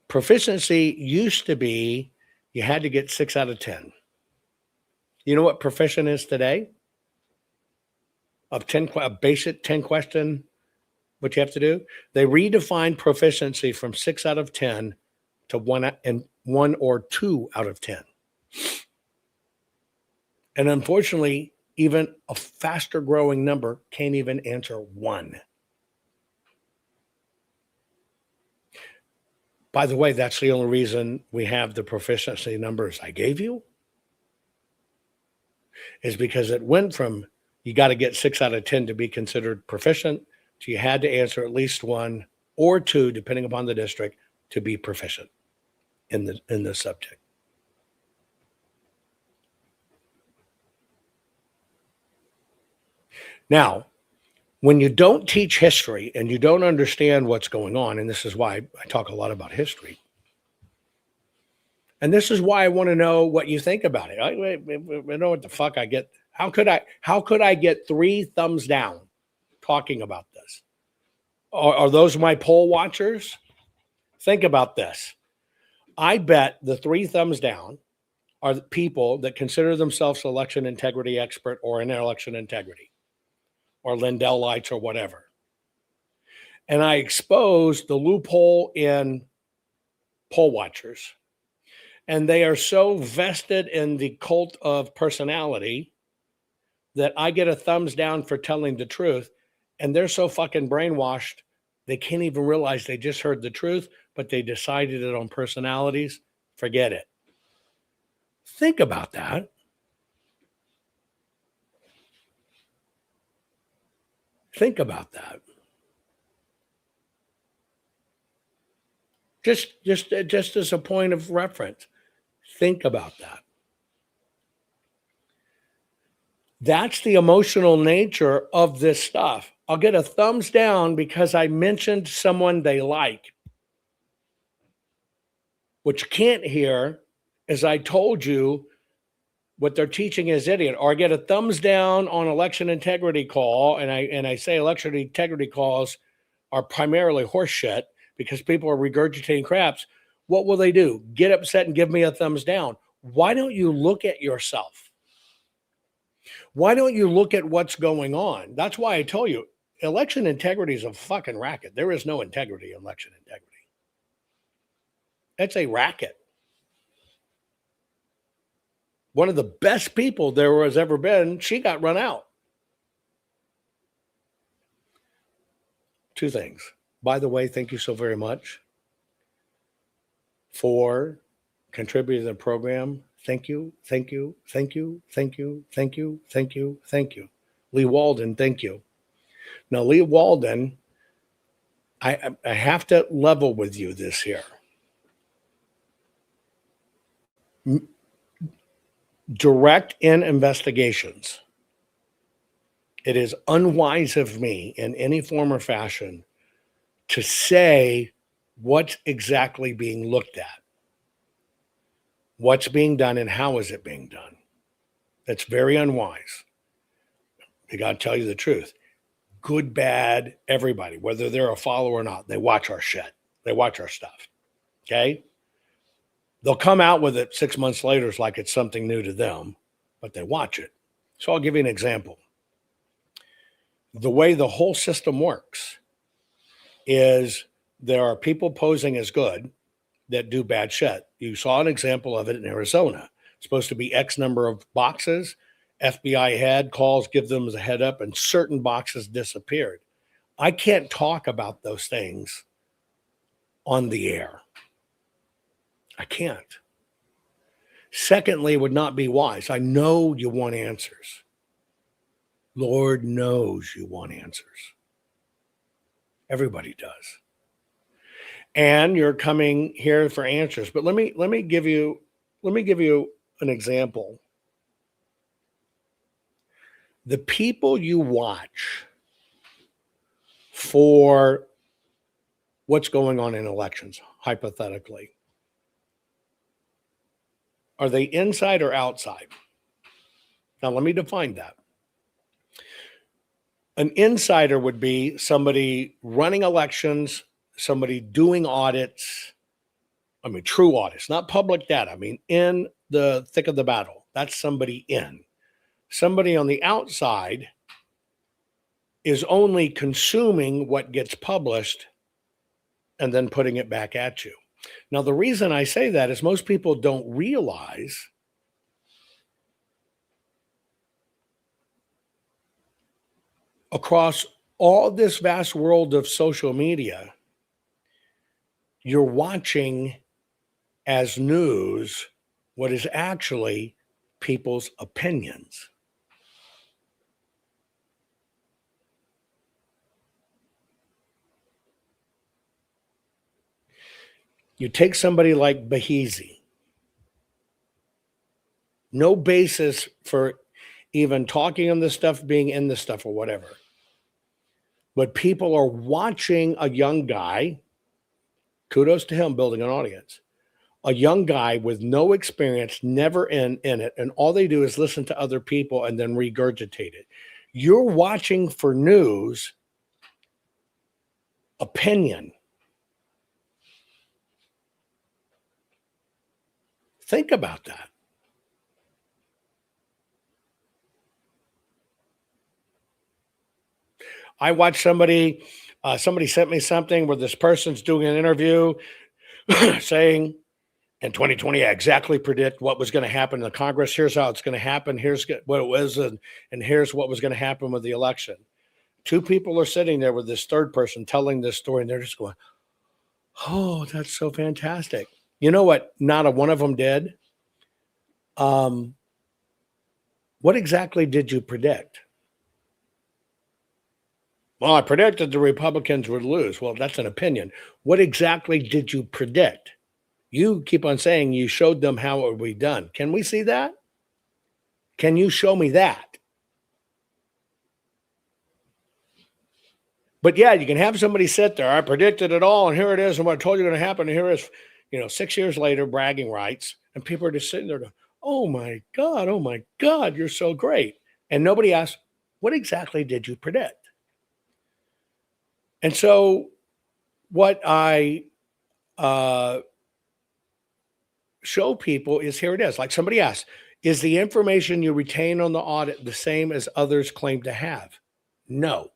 Proficiency used to be you had to get 6 out of 10. You know what proficient is today? Of 10, a basic 10 question, what you have to do? They redefined proficiency from 6 out of 10 to 1 or 2 out of 10. And unfortunately, even a faster growing number can't even answer 1. By the way, that's the only reason we have the proficiency numbers I gave you, is because it went from you got to get 6 out of 10 to be considered proficient to you had to answer at least 1 or 2, depending upon the district, to be proficient in the subject. Now, when you don't teach history and you don't understand what's going on, and this is why I talk a lot about history, and this is why I want to know what you think about it. I know what the fuck I get. How could I get 3 thumbs down talking about this? Are those my poll watchers? Think about this. I bet the 3 thumbs down are the people that consider themselves election integrity expert or in election integrity, or Lindell-lites or whatever. And I exposed the loophole in poll watchers. And they are so vested in the cult of personality that I get a thumbs down for telling the truth. And they're so fucking brainwashed, they can't even realize they just heard the truth, but they decided it on personalities. Forget it. Think about that. Think about that. Just as a point of reference, think about that. That's the emotional nature of this stuff. I'll get a thumbs down because I mentioned someone they like. What you can't hear is I told you what they're teaching is idiot. Or I get a thumbs down on election integrity call, and I say election integrity calls are primarily horseshit because people are regurgitating craps. What will they do? Get upset and give me a thumbs down. Why don't you look at yourself? Why don't you look at what's going on? That's why I told you election integrity is a fucking racket. There is no integrity in election integrity. It's a racket. One of the best people there has ever been, she got run out. 2 things. By the way, thank you so very much for contributing to the program. Thank you, thank you, thank you, thank you, thank you, thank you, thank you. Lee Walden, thank you. Now, Lee Walden, I have to level with you this here. Direct in investigations. It is unwise of me in any form or fashion to say what's exactly being looked at, what's being done, and how is it being done. That's very unwise. I got to tell you the truth. good, bad, everybody, whether they're a follower or not, they watch our shit. They watch our stuff. Okay. They'll come out with it 6 months later like it's something new to them, but they watch it. So I'll give you an example. The way the whole system works is there are people posing as good that do bad shit. You saw an example of it in Arizona. It's supposed to be X number of boxes. FBI had calls, give them a head up, and certain boxes disappeared. I can't talk about those things on the air. I can't. Secondly, it would not be wise. I know you want answers. Lord knows you want answers. Everybody does. And you're coming here for answers. But let me give you an example. The people you watch for what's going on in elections, hypothetically, are they inside or outside? Now, let me define that. An insider would be somebody running elections, somebody doing audits. I mean, true audits, not public data. I mean, in the thick of the battle. That's somebody in. Somebody on the outside is only consuming what gets published and then putting it back at you. Now, the reason I say that is most people don't realize across all this vast world of social media, you're watching as news what is actually people's opinions. You take somebody like Behezy, no basis for even talking on this stuff, being in this stuff or whatever. But people are watching a young guy, kudos to him building an audience, a young guy with no experience, never in it, and all they do is listen to other people and then regurgitate it. You're watching for news, opinion. Think about that. I watched somebody sent me something where this person's doing an interview saying, in 2020, I exactly predict what was going to happen in the Congress. Here's how it's going to happen. Here's what it was, and here's what was going to happen with the election. Two people are sitting there with this third person telling this story, and they're just going, oh, that's so fantastic. You know what? Not a one of them did. What exactly did you predict? Well, I predicted the Republicans would lose. Well, that's an opinion. What exactly did you predict? You keep on saying you showed them how it would be done. Can we see that? Can you show me that? But yeah, you can have somebody sit there. I predicted it all, and here it is, and what I told you going to happen. And here it is, 6 years later, bragging rights, and people are just sitting there going, oh my God, you're so great. And nobody asks, what exactly did you predict? And so what I show people is here it is. Like somebody asked, is the information you retain on the audit the same as others claim to have? No.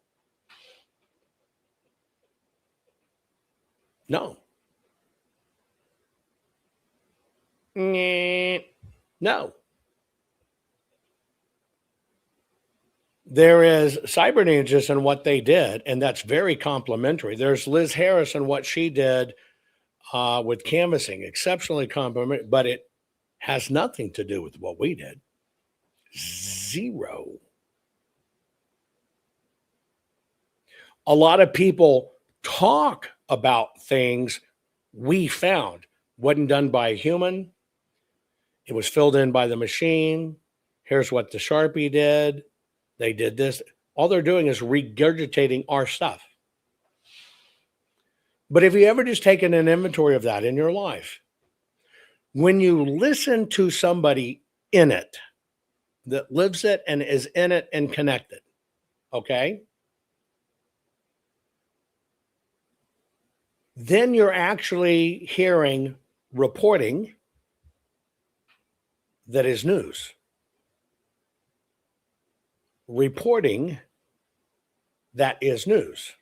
No. No. There is cyber ninjas and what they did, and that's very complimentary. There's Liz Harris and what she did with canvassing, exceptionally complimentary, but it has nothing to do with what we did. Zero. A lot of people talk about things we found. Wasn't done by a human. It was filled in by the machine. Here's what the Sharpie did. They did this. All they're doing is regurgitating our stuff. But if you ever just taken an inventory of that in your life, when you listen to somebody in it, that lives it and is in it and connected, okay? then you're actually hearing reporting that is news. Reporting that is news.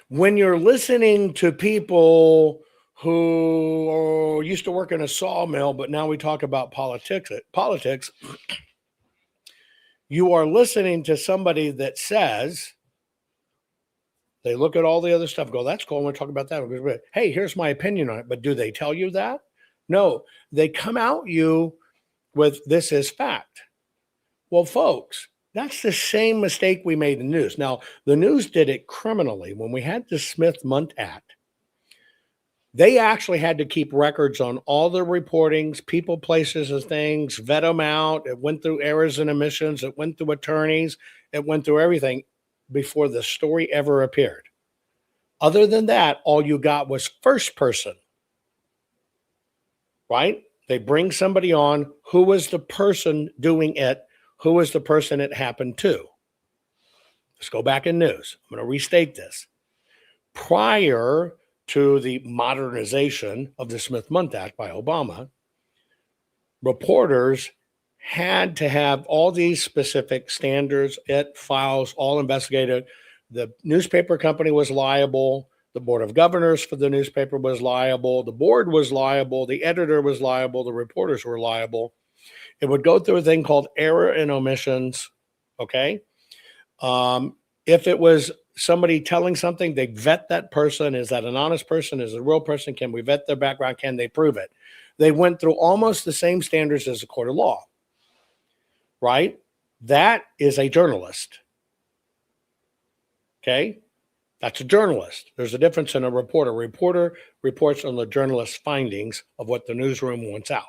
When you're listening to people who used to work in a sawmill, but now we talk about politics, you are listening to somebody that says, they look at all the other stuff, go, that's cool, I want to talk about that. Hey, here's my opinion on it. But do they tell you that? No, they come out you with, this is fact. Well, folks, that's the same mistake we made in the news. Now, the news did it criminally. When we had the Smith-Mundt Act, they actually had to keep records on all the reportings, people, places, and things, vet them out. It went through errors and omissions. It went through attorneys. It went through everything before the story ever appeared. Other than that, all you got was first person, right? They bring somebody on. Who was the person doing it? Who was the person it happened to? Let's go back in news. I'm going to restate this. Prior to the modernization of the Smith-Mundt Act by Obama, reporters had to have all these specific standards, files, all investigated. The newspaper company was liable. The board of governors for the newspaper was liable. The board was liable. The editor was liable. The reporters were liable. It would go through a thing called error and omissions. Okay. If it was somebody telling something, they vet that person. Is that an honest person? Is it a real person? Can we vet their background? Can they prove it? They went through almost the same standards as a court of law, right? That is a journalist. Okay. That's a journalist. There's a difference in a reporter. A reporter reports on the journalist's findings of what the newsroom wants out.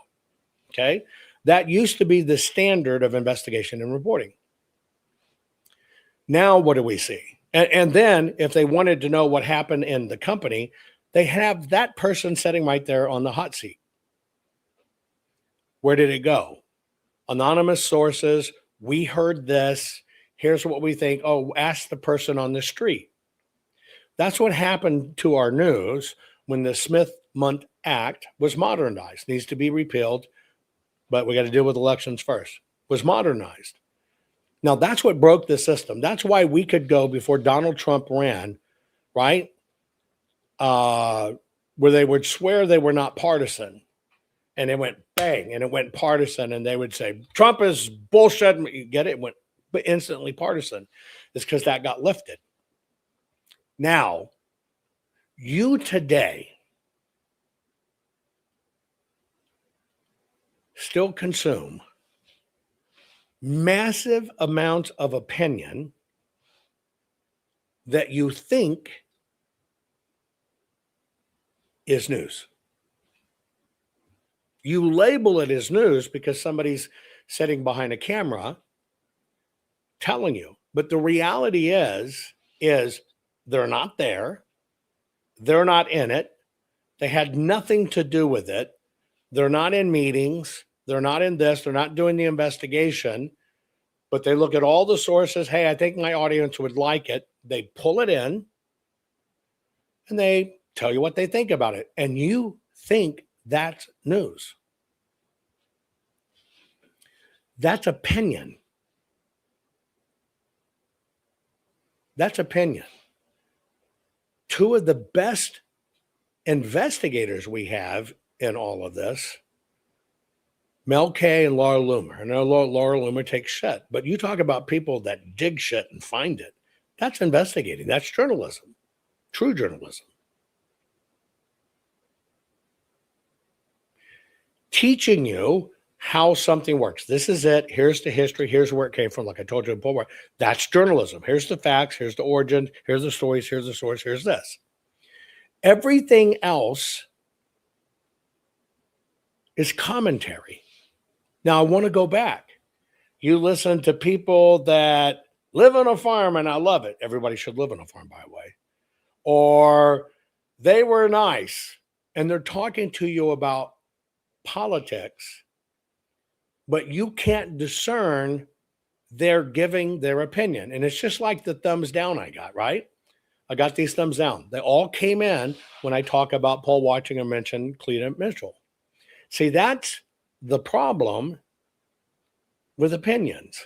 Okay. That used to be the standard of investigation and reporting. Now, what do we see? And then if they wanted to know what happened in the company, they have that person sitting right there on the hot seat. Where did it go? Anonymous sources. We heard this. Here's what we think. Oh, ask the person on the street. That's what happened to our news when the Smith-Mundt Act was modernized. Needs to be repealed, but we got to deal with elections first. Was modernized. Now, that's what broke the system. That's why we could go before Donald Trump ran, right? Where they would swear they were not partisan. And it went bang, and it went partisan. And they would say, Trump is bullshit. You get it? It went instantly partisan. It's because that got lifted. Now, you today still consume massive amounts of opinion that you think is news. You label it as news because somebody's sitting behind a camera telling you. But the reality is they're not there. They're not in it. They had nothing to do with it. They're not in meetings. They're not in this. They're not doing the investigation. But they look at all the sources. Hey, I think my audience would like it. They pull it in and they tell you what they think about it. And you think that's news. That's opinion. That's opinion. Two of the best investigators we have in all of this, Mel K and Laura Loomer. I know Laura Loomer takes shit, but you talk about people that dig shit and find it. That's investigating. That's journalism. True journalism. Teaching you how something works. This is it. Here's the history. Here's where it came from. Like I told you before, that's journalism. Here's the facts. Here's the origin. Here's the stories. Here's the source. Here's this. Everything else is commentary. Now, I want to go back. You listen to people that live on a farm, and I love it. Everybody should live on a farm, by the way. Or they were nice, and they're talking to you about politics, but you can't discern they're giving their opinion. And it's just like the thumbs down I got, right? I got these thumbs down. They all came in when I talk about poll watching and mention Cleta Mitchell. See, that's the problem with opinions.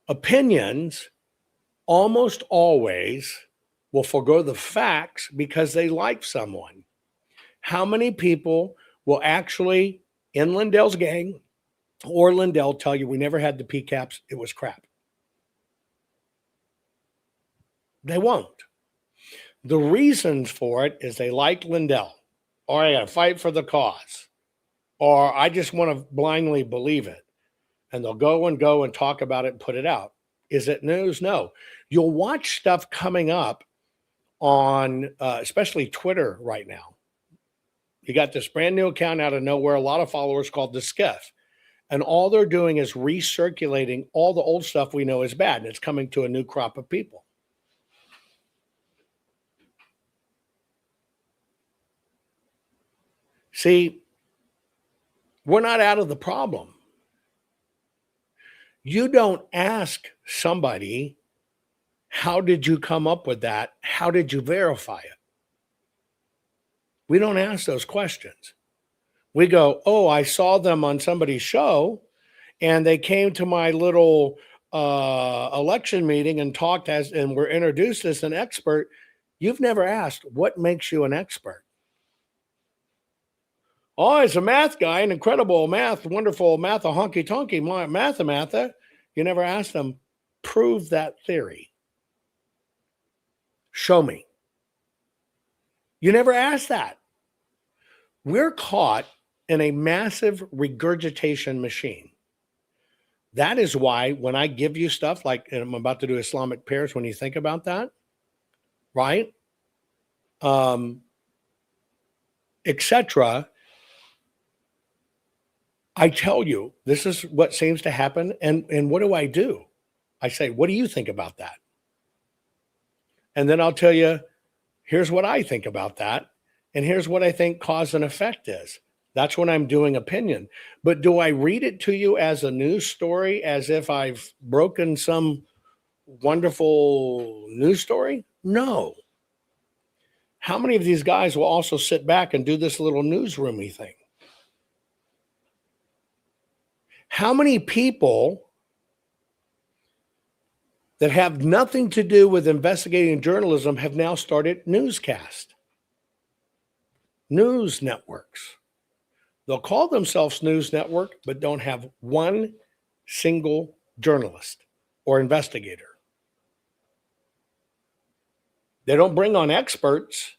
Opinions almost always will forego the facts because they like someone. How many people will actually, in Lindell's gang or Lindell, tell you we never had the PCAPs, it was crap? They won't. The reasons for it is they like Lindell, or I got to fight for the cause, or I just want to blindly believe it. And they'll go and talk about it and put it out. Is it news? No. You'll watch stuff coming up on especially Twitter right now. You got this brand new account out of nowhere, a lot of followers, called The Skiff. And all they're doing is recirculating all the old stuff we know is bad. And it's coming to a new crop of people. See, we're not out of the problem. You don't ask somebody, how did you come up with that? How did you verify it? We don't ask those questions. We go, oh, I saw them on somebody's show and they came to my little election meeting and talked and were introduced as an expert. You've never asked, what makes you an expert? Oh, he's a math guy, an incredible math, wonderful math, a honky-tonky matha. You never asked them, prove that theory. Show me. You never asked that. We're caught in a massive regurgitation machine. That is why when I give you stuff like, and I'm about to do Islamic prayers, when you think about that, right? Etc. I tell you, this is what seems to happen. And what do? I say, what do you think about that? And then I'll tell you, here's what I think about that. And here's what I think cause and effect is. That's when I'm doing opinion. But do I read it to you as a news story, as if I've broken some wonderful news story? No. How many of these guys will also sit back and do this little newsroomy thing? How many people that have nothing to do with investigating journalism have now started newscasts, news networks? They'll call themselves news network, but don't have one single journalist or investigator. They don't bring on experts,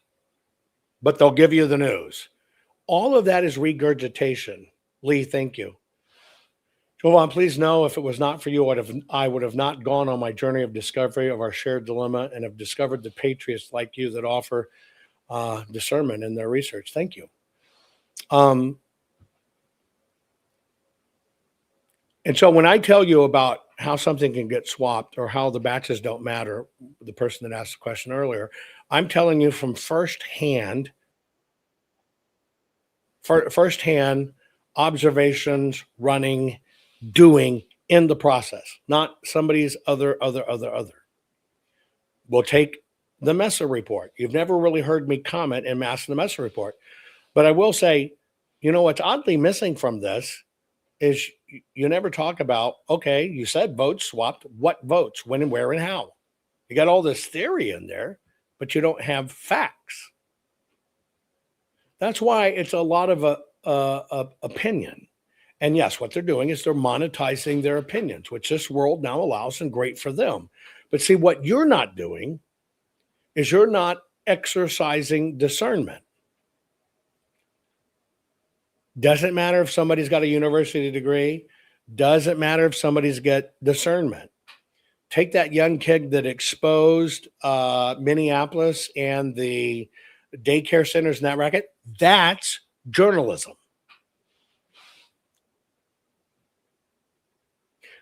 but they'll give you the news. All of that is regurgitation. Lee, thank you. Jovan, please know if it was not for you, I would have not gone on my journey of discovery of our shared dilemma and have discovered the patriots like you that offer discernment in their research. Thank you. And so when I tell you about how something can get swapped or how the batches don't matter, the person that asked the question earlier, I'm telling you from firsthand observations, running, doing in the process, not somebody's other. We'll take the Messer report. You've never really heard me comment in mass in the Messer report, but I will say, you know, what's oddly missing from this is you never talk about, okay, you said votes swapped. What votes, when and where and how? You got all this theory in there, but you don't have facts. That's why it's a lot of opinion. And yes, what they're doing is they're monetizing their opinions, which this world now allows, and great for them. But see, what you're not doing is you're not exercising discernment. Doesn't matter if somebody's got a university degree. Doesn't matter if somebody's got discernment. Take that young kid that exposed Minneapolis and the daycare centers and that racket. That's journalism.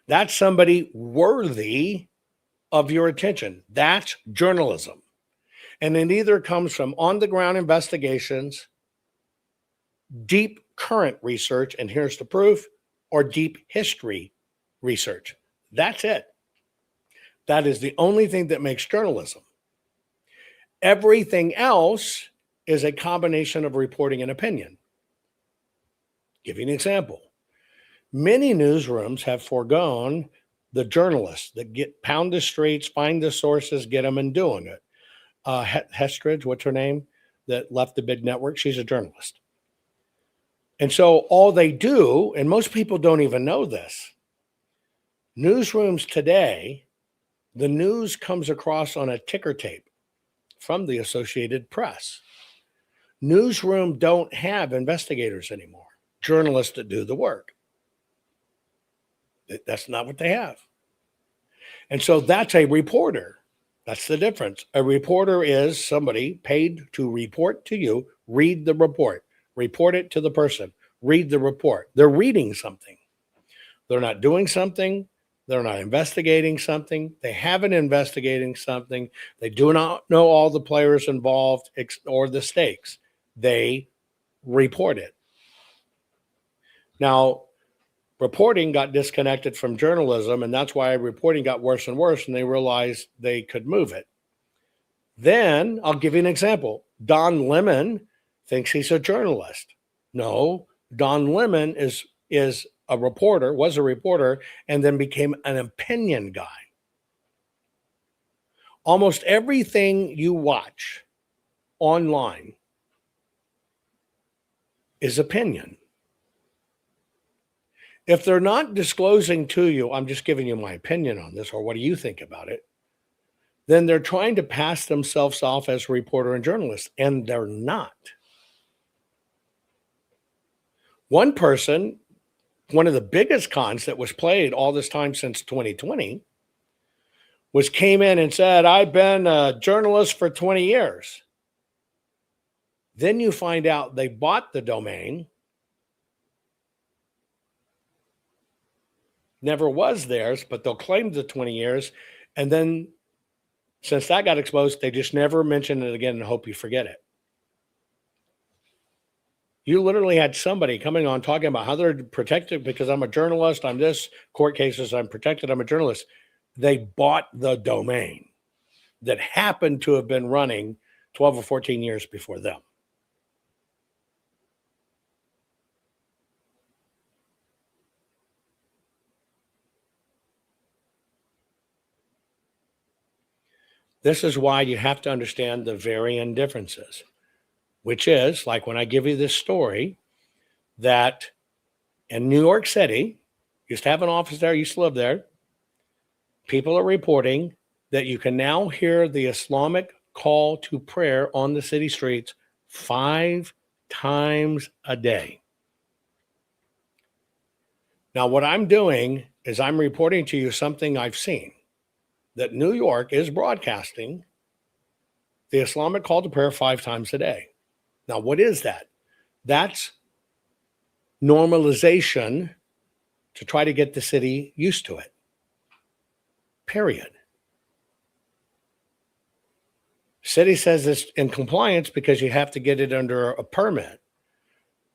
That's somebody worthy of your attention. That's journalism. And it either comes from on-the-ground investigations, deep current research, and here's the proof, or deep history research. That's it. That is the only thing that makes journalism. Everything else is a combination of reporting and opinion. Give you an example. Many newsrooms have foregone the journalists that pound the streets, find the sources, get them and doing it. Hestridge, what's her name, that left the big network? She's a journalist. And so all they do, and most people don't even know this, newsrooms today, the news comes across on a ticker tape from the Associated Press. Newsroom don't have investigators anymore, journalists that do the work. That's not what they have. And so that's a reporter. That's the difference. A reporter is somebody paid to report to you, read the report it to the person, read the report. They're reading something. They're not doing something. They're not investigating something. They haven't investigating something. They do not know all the players involved or the stakes. They report it. Now, reporting got disconnected from journalism, and that's why reporting got worse and worse, and they realized they could move it. Then I'll give you an example. Don Lemon thinks he's a journalist. No, Don Lemon is a reporter, was a reporter, and then became an opinion guy. Almost everything you watch online is opinion. If they're not disclosing to you, I'm just giving you my opinion on this, or what do you think about it? Then they're trying to pass themselves off as reporter and journalist, and they're not. One person, one of the biggest cons that was played all this time since 2020, came in and said, I've been a journalist for 20 years. Then you find out they bought the domain, never was theirs, but they'll claim the 20 years. And then since that got exposed, they just never mention it again and hope you forget it. You literally had somebody coming on talking about how they're protected because I'm a journalist. I'm this, court cases, I'm protected, I'm a journalist. They bought the domain that happened to have been running 12 or 14 years before them. This is why you have to understand the varying differences, which is like when I give you this story that in New York City, used to have an office there, used to live there. People are reporting that you can now hear the Islamic call to prayer on the city streets 5 times a day. Now, what I'm doing is I'm reporting to you something I've seen, that New York is broadcasting the Islamic call to prayer 5 times a day. Now, what is that? That's normalization to try to get the city used to it. Period. City says it's in compliance because you have to get it under a permit.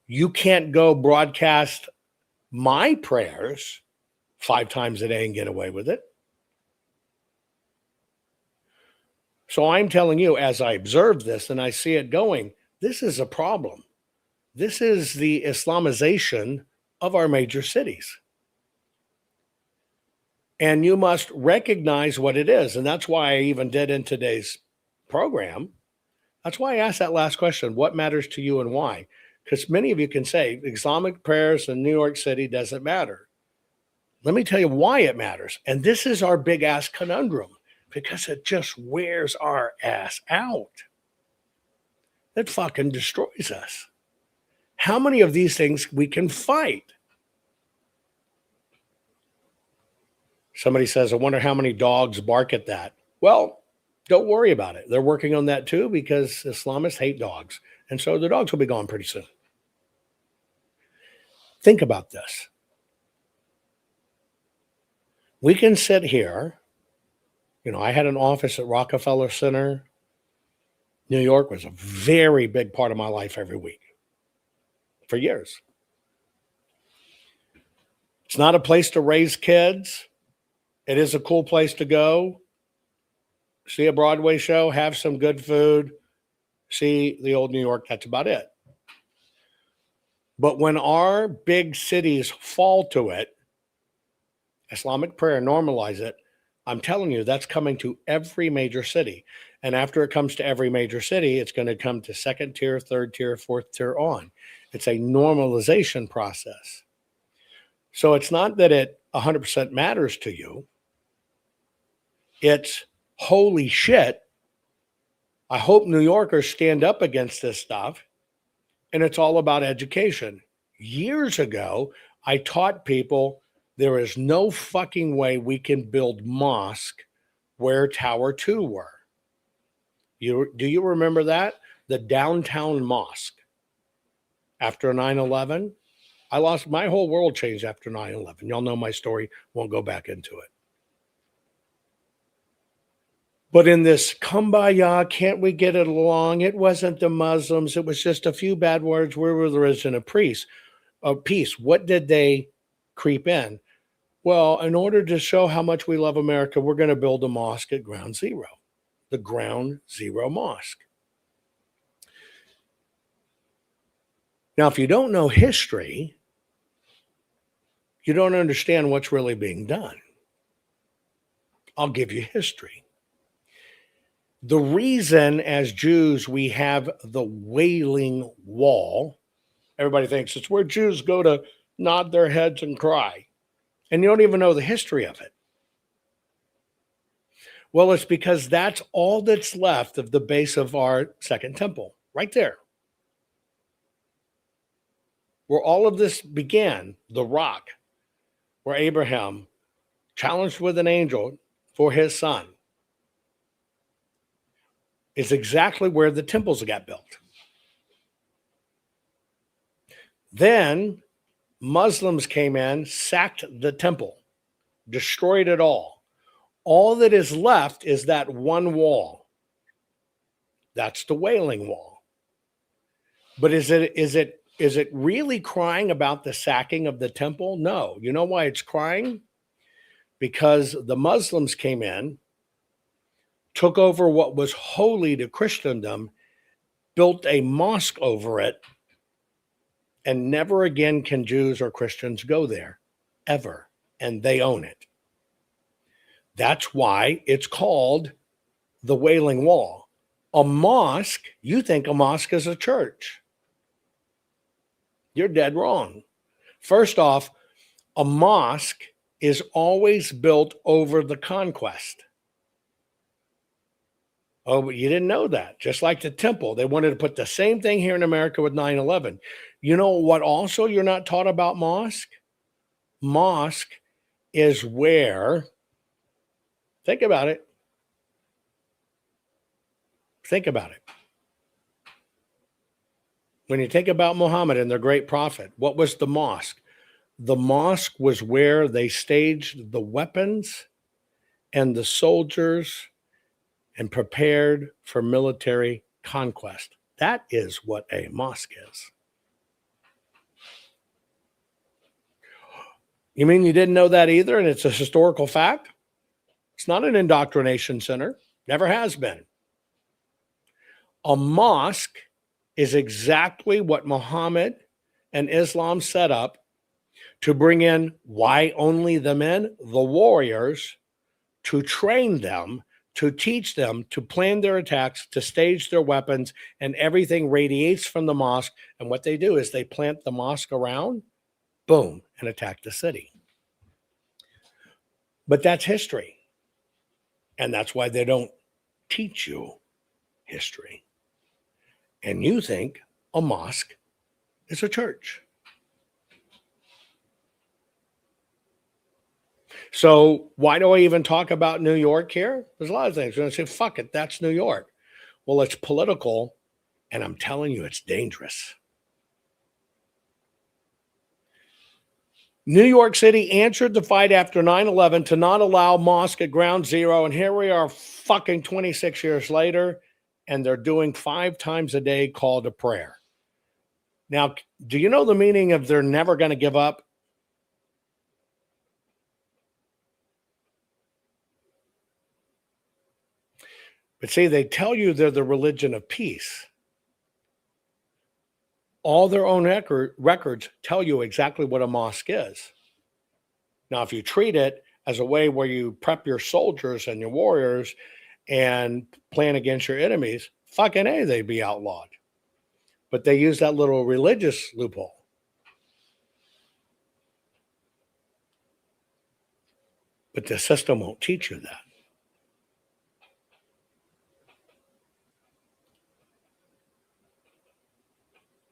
You can't go broadcast my prayers 5 times a day and get away with it. So I'm telling you, as I observe this and I see it going, this is a problem. This is the Islamization of our major cities. And you must recognize what it is. And that's why I even did in today's program. That's why I asked that last question, what matters to you and why? Because many of you can say Islamic prayers in New York City doesn't matter. Let me tell you why it matters. And this is our big ass conundrum, because it just wears our ass out. It fucking destroys us. How many of these things we can fight? Somebody says, I wonder how many dogs bark at that. Well, don't worry about it. They're working on that too, because Islamists hate dogs. And so the dogs will be gone pretty soon. Think about this. We can sit here. You know, I had an office at Rockefeller Center. New York was a very big part of my life every week for years. It's not a place to raise kids. It is a cool place to go. see a Broadway show, have some good food, see the old New York. That's about it. But when our big cities fall to it, Islamic prayer, normalize it, I'm telling you, that's coming to every major city. And after it comes to every major city, it's going to come to second tier, third tier, fourth tier on. It's a normalization process. So it's not that it 100% matters to you. It's holy shit. I hope New Yorkers stand up against this stuff. And it's all about education. Years ago, I taught people there is no fucking way we can build mosque where Tower 2 were. Do you remember that? The downtown mosque. After 9/11, my whole world changed after 9/11. Y'all know my story, won't go back into it. But in this kumbaya, can't we get it along? It wasn't the Muslims. It was just a few bad words. Where were the religion of peace? What did they creep in? Well, in order to show how much we love America, we're going to build a mosque at Ground Zero, the Ground Zero Mosque. Now, if you don't know history, you don't understand what's really being done. I'll give you history. The reason as Jews we have the Wailing Wall, everybody thinks it's where Jews go to nod their heads and cry. And you don't even know the history of it. Well, it's because that's all that's left of the base of our second temple, right there. Where all of this began, the rock, where Abraham challenged with an angel for his son, is exactly where the temples got built. Then Muslims came in, sacked the temple, destroyed it all. All that is left is that one wall. That's the Wailing Wall. But is it really crying about the sacking of the temple? No. You know why it's crying? Because the Muslims came in, took over what was holy to Christendom, built a mosque over it, and never again can Jews or Christians go there, ever. And they own it. That's why it's called the Wailing Wall. A mosque, you think a mosque is a church. You're dead wrong. First off, a mosque is always built over the conquest. Oh, but you didn't know that. Just like the temple, they wanted to put the same thing here in America with 9/11. You know what also you're not taught about mosque? Mosque is where, think about it. Think about it. When you think about Muhammad and their great prophet, what was the mosque? The mosque was where they staged the weapons and the soldiers and prepared for military conquest. That is what a mosque is. You mean you didn't know that either, and it's a historical fact? It's not an indoctrination center. Never has been. A mosque is exactly what Muhammad and Islam set up to bring in why only the men, the warriors, to train them, to teach them, to plan their attacks, to stage their weapons, and everything radiates from the mosque. And what they do is they plant the mosque around, boom, and attack the city. But that's history. And that's why they don't teach you history. And you think a mosque is a church. So why do I even talk about New York here? There's a lot of things. You're going to say, fuck it, that's New York. Well, it's political, and I'm telling you, it's dangerous. New York City answered the fight after 9/11 to not allow mosque at Ground Zero, and here we are fucking 26 years later, and they're doing 5 times a day call to prayer. Now, do you know the meaning of they're never going to give up? But see, they tell you they're the religion of peace. All their own records tell you exactly what a mosque is. Now, if you treat it as a way where you prep your soldiers and your warriors and plan against your enemies, fucking A, they'd be outlawed. But they use that little religious loophole. But the system won't teach you that.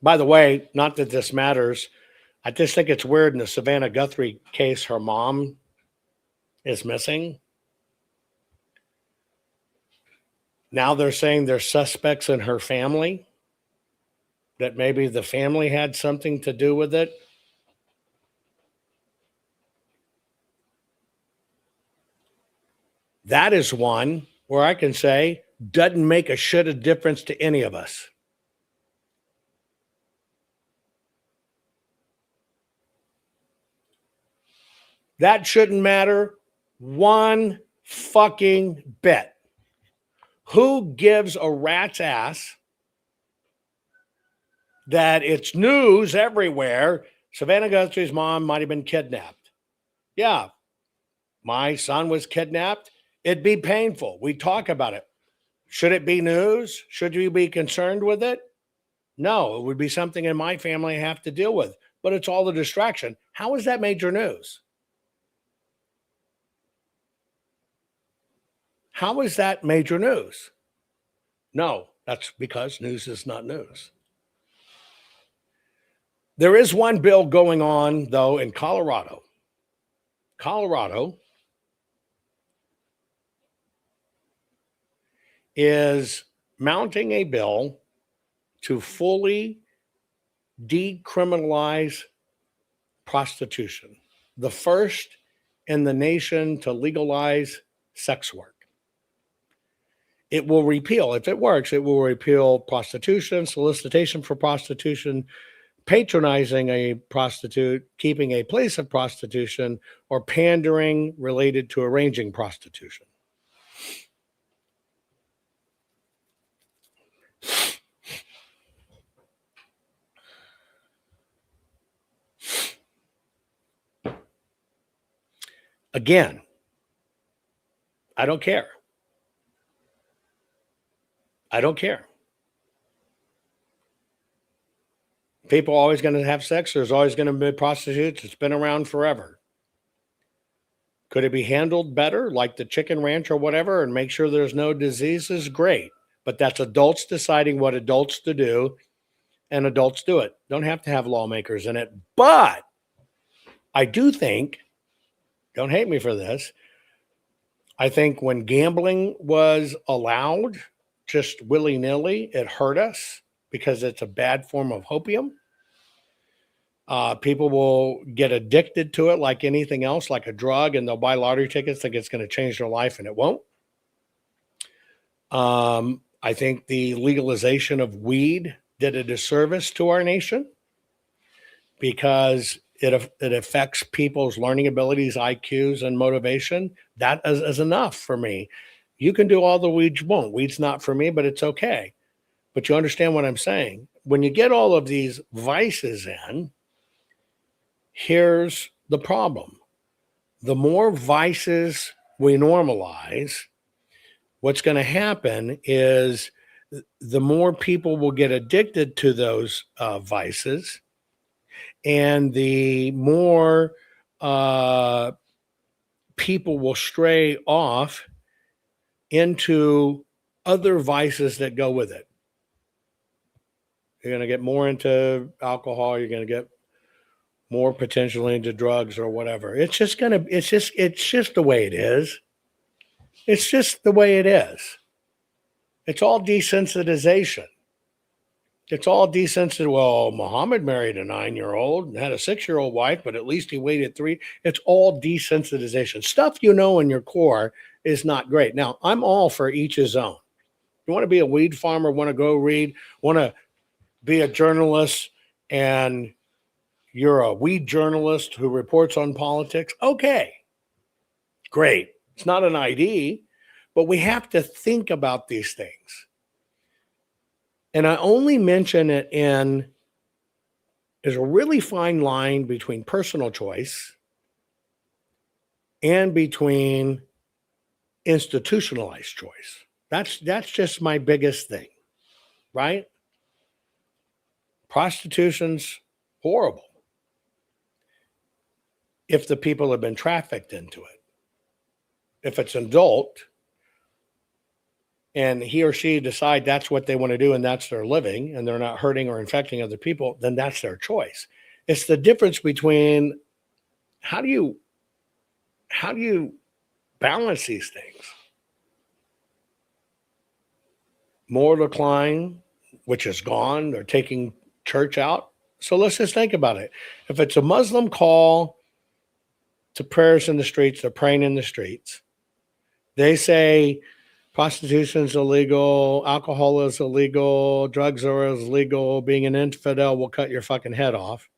By the way, not that this matters, I just think it's weird in the Savannah Guthrie case, her mom is missing. Now they're saying there's suspects in her family, that maybe the family had something to do with it. That is one where I can say doesn't make a shit of difference to any of us. That shouldn't matter one fucking bit. Who gives a rat's ass that it's news everywhere? Savannah Guthrie's mom might have been kidnapped. Yeah, my son was kidnapped. It'd be painful. We talk about it. Should it be news? Should you be concerned with it? No, it would be something in my family I have to deal with. But it's all the distraction. How is that major news? How is that major news? No, that's because news is not news. There is one bill going on, though, in Colorado. Colorado is mounting a bill to fully decriminalize prostitution, the first in the nation to legalize sex work. It will repeal, if it works, it will repeal prostitution, solicitation for prostitution, patronizing a prostitute, keeping a place of prostitution, or pandering related to arranging prostitution. Again, I don't care. I don't care. People are always going to have sex. There's always going to be prostitutes. It's been around forever. Could it be handled better, like the chicken ranch or whatever, and make sure there's no diseases? Great. But that's adults deciding what adults to do, and adults do it. Don't have to have lawmakers in it. But I do think, don't hate me for this, I think when gambling was allowed just willy-nilly, it hurt us because it's a bad form of opium. People will get addicted to it like anything else, like a drug, and they'll buy lottery tickets, think it's going to change their life, and it won't. I think the legalization of weed did a disservice to our nation because it affects people's learning abilities, IQs, and motivation. That is enough for me. You can do all the weed you want. Weed's not for me, but it's okay. But you understand what I'm saying? When you get all of these vices in, here's the problem. The more vices we normalize, what's going to happen is the more people will get addicted to those vices, and the more people will stray off into other vices that go with it. You're going to get more into alcohol. You're going to get more potentially into drugs or whatever. It's just the way it is. It's just the way it is. It's all desensitization. It's all desensitized. Well, Muhammad married a 9-year-old and had a 6-year-old wife, but at least he waited 3. It's all desensitization. Stuff you know in your core is not great. Now, I'm all for each his own. You want to be a weed farmer, want to go read, want to be a journalist, and you're a weed journalist who reports on politics. Okay, great. It's not an ID, But we have to think about these things. And I only mention it in, there's a really fine line between personal choice and between institutionalized choice. That's just my biggest thing, right? Prostitution's horrible if the people have been trafficked into it. If it's an adult and he or she decide that's what they want to do and that's their living and they're not hurting or infecting other people, then that's their choice. It's the difference between how do you balance these things? Moral decline, which is gone, they're taking church out. So let's just think about it. If it's a Muslim call to prayers in the streets, they're praying in the streets. They say prostitution is illegal, alcohol is illegal, drugs are illegal, being an infidel will cut your fucking head off.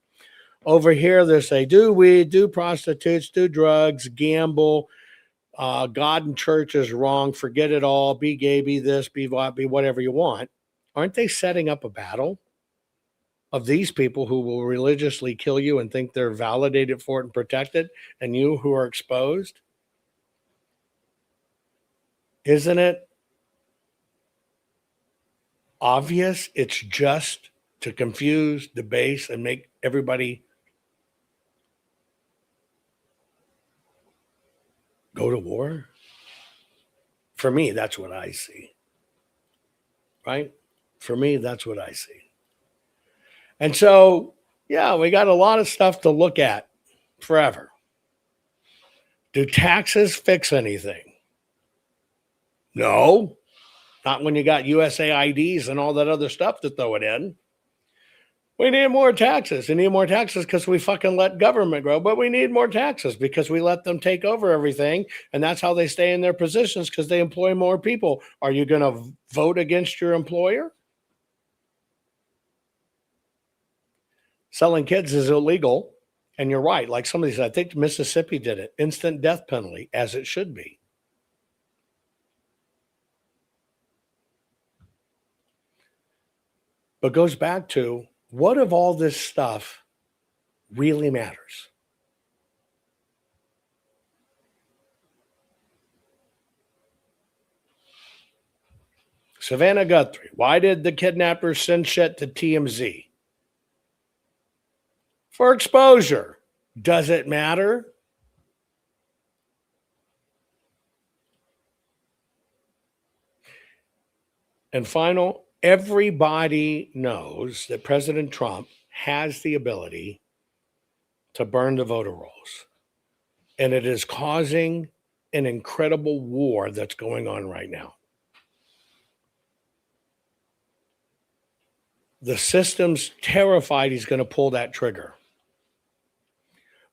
Over here, they say, do weed, do prostitutes, do drugs, gamble. God and church is wrong. Forget it all. Be gay, be this, be whatever you want. Aren't they setting up a battle of these people who will religiously kill you and think they're validated for it and protected, and you who are exposed? Isn't it obvious? It's just to confuse, debase, and make everybody go to war? For me, that's what I see. Right? For me, that's what I see. And so, yeah, we got a lot of stuff to look at forever. Do taxes fix anything? No. Not when you got USAIDs and all that other stuff to throw it in. We need more taxes. We need more taxes because we fucking let government grow, but we need more taxes because we let them take over everything, and that's how they stay in their positions because they employ more people. Are you going to vote against your employer? Selling kids is illegal, and you're right. Like somebody said, I think Mississippi did it. Instant death penalty, as it should be. But goes back to, what of all this stuff really matters? Savannah Guthrie, why did the kidnappers send shit to TMZ? For exposure. Does it matter? And final, everybody knows that President Trump has the ability to burn the voter rolls. And it is causing an incredible war that's going on right now. The system's terrified he's going to pull that trigger.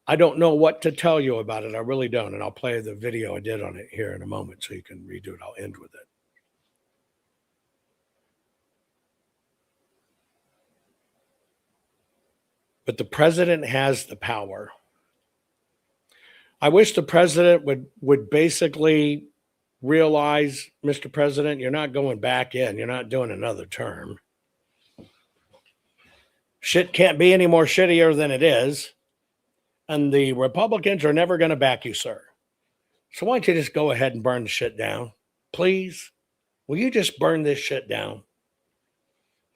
I don't know what to tell you about it. I really don't. And I'll play the video I did on it here in a moment so you can redo it. I'll end with it. But the president has the power. I wish the president would basically realize, Mr. President, you're not going back in. You're not doing another term. Shit can't be any more shittier than it is. And the Republicans are never going to back you, sir. So why don't you just go ahead and burn the shit down? Please? Will you just burn this shit down?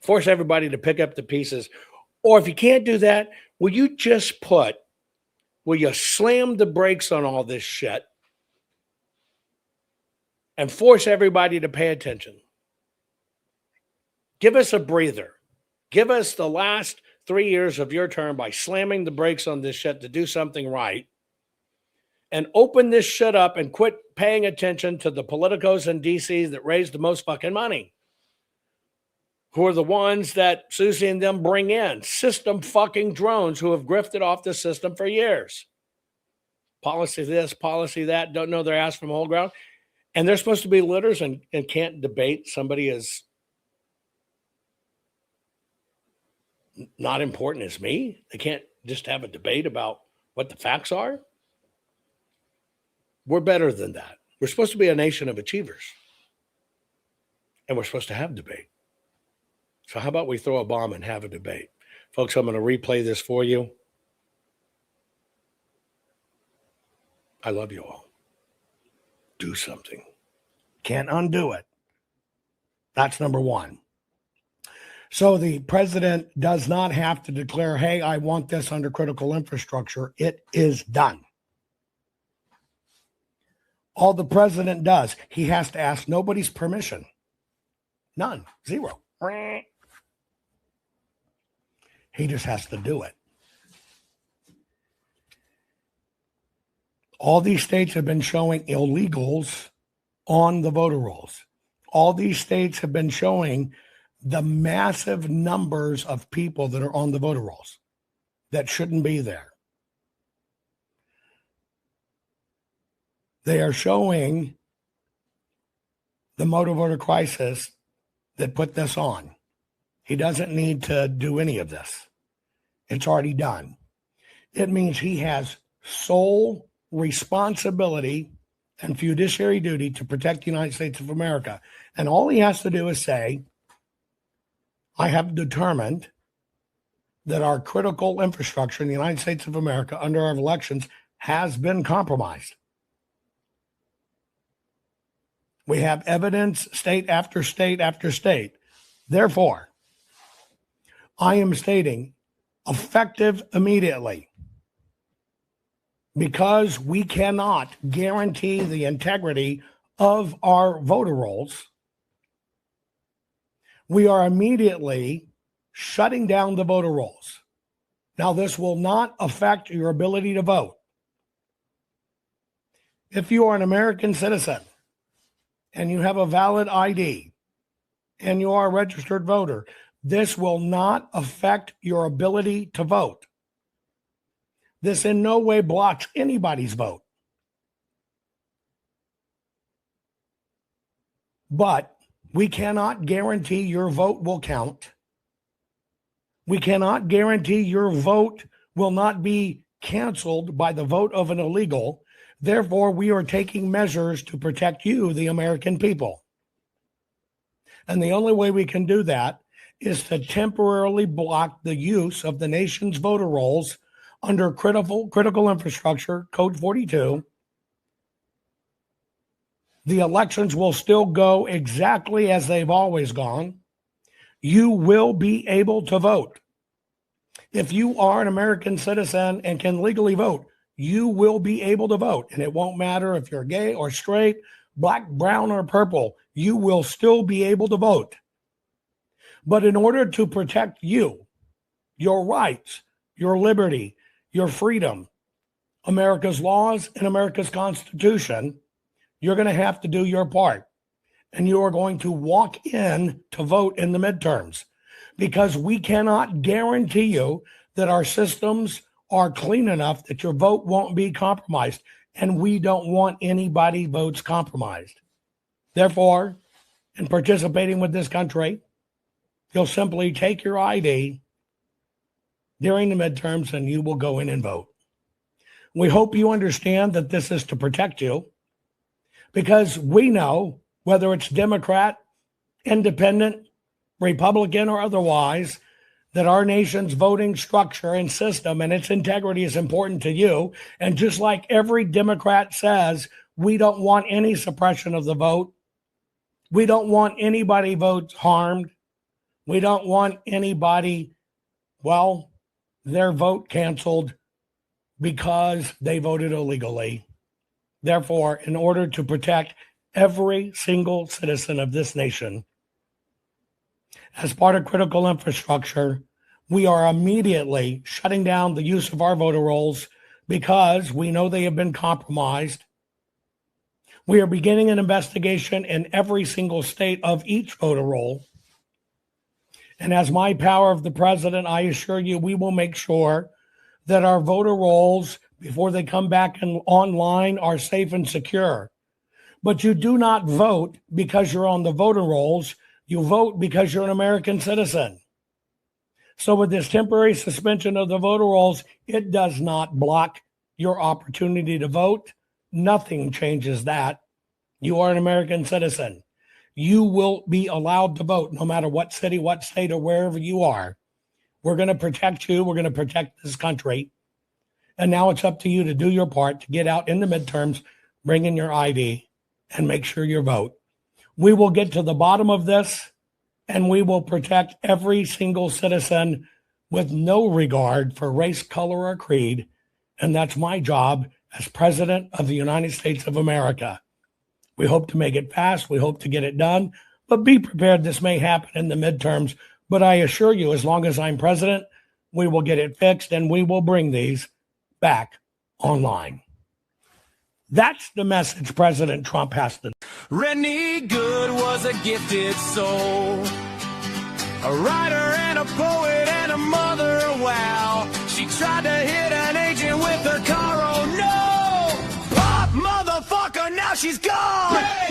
Force everybody to pick up the pieces. Or if you can't do that, will you slam the brakes on all this shit and force everybody to pay attention? Give us a breather. Give us the last 3 years of your term by slamming the brakes on this shit to do something right, and open this shit up and quit paying attention to the politicos in DC that raise the most fucking money, who are the ones that Susie and them bring in, system fucking drones who have grifted off the system for years. Policy this, policy that, don't know their ass from whole ground. And they're supposed to be leaders and can't debate somebody as not important as me. They can't just have a debate about what the facts are. We're better than that. We're supposed to be a nation of achievers. And we're supposed to have debate. So how about we throw a bomb and have a debate? Folks, I'm going to replay this for you. I love you all. Do something. Can't undo it. That's number one. So the president does not have to declare, hey, I want this under critical infrastructure. It is done. All the president does, he has to ask nobody's permission. None. Zero. He just has to do it. All these states have been showing illegals on the voter rolls. All these states have been showing the massive numbers of people that are on the voter rolls that shouldn't be there. They are showing the motor voter crisis that put this on. He doesn't need to do any of this. It's already done. It means he has sole responsibility and fiduciary duty to protect the United States of America. And all he has to do is say, I have determined that our critical infrastructure in the United States of America under our elections has been compromised. We have evidence, state after state after state. Therefore, I am stating, effective immediately, because we cannot guarantee the integrity of our voter rolls, we are immediately shutting down the voter rolls. Now, this will not affect your ability to vote. If you are an American citizen and you have a valid ID and you are a registered voter, this will not affect your ability to vote. This in no way blocks anybody's vote. But we cannot guarantee your vote will count. We cannot guarantee your vote will not be canceled by the vote of an illegal. Therefore, we are taking measures to protect you, the American people. And the only way we can do that is to temporarily block the use of the nation's voter rolls under critical infrastructure, Code 42. The elections will still go exactly as they've always gone. You will be able to vote. If you are an American citizen and can legally vote, you will be able to vote. And it won't matter if you're gay or straight, black, brown, or purple, you will still be able to vote. But in order to protect you, your rights, your liberty, your freedom, America's laws, and America's Constitution, you're going to have to do your part. And you are going to walk in to vote in the midterms, because we cannot guarantee you that our systems are clean enough that your vote won't be compromised. And we don't want anybody's votes compromised. Therefore, in participating with this country, you'll simply take your ID during the midterms and you will go in and vote. We hope you understand that this is to protect you, because we know, whether it's Democrat, Independent, Republican, or otherwise, that our nation's voting structure and system and its integrity is important to you. And just like every Democrat says, we don't want any suppression of the vote. We don't want anybody votes harmed. We don't want anybody, well, their vote canceled because they voted illegally. Therefore, in order to protect every single citizen of this nation, as part of critical infrastructure, we are immediately shutting down the use of our voter rolls because we know they have been compromised. We are beginning an investigation in every single state of each voter roll. And as my power of the president, I assure you, we will make sure that our voter rolls, before they come back and online, are safe and secure. But you do not vote because you're on the voter rolls. You vote because you're an American citizen. So with this temporary suspension of the voter rolls, it does not block your opportunity to vote. Nothing changes that. You are an American citizen. You will be allowed to vote no matter what city, what state, or wherever you are. We're going to protect you. We're going to protect this country. And now it's up to you to do your part to get out in the midterms, bring in your ID, and make sure you vote. We will get to the bottom of this, and we will protect every single citizen with no regard for race, color, or creed. And that's my job as President of the United States of America. We hope to make it fast. We hope to get it done. But be prepared. This may happen in the midterms. But I assure you, as long as I'm president, we will get it fixed and we will bring these back online. That's the message President Trump has to. Rennie Good was a gifted soul, a writer and a poet and a mother, wow. She tried to hit an agent with her car, oh no! Pop, motherfucker, now she's gone! Hey!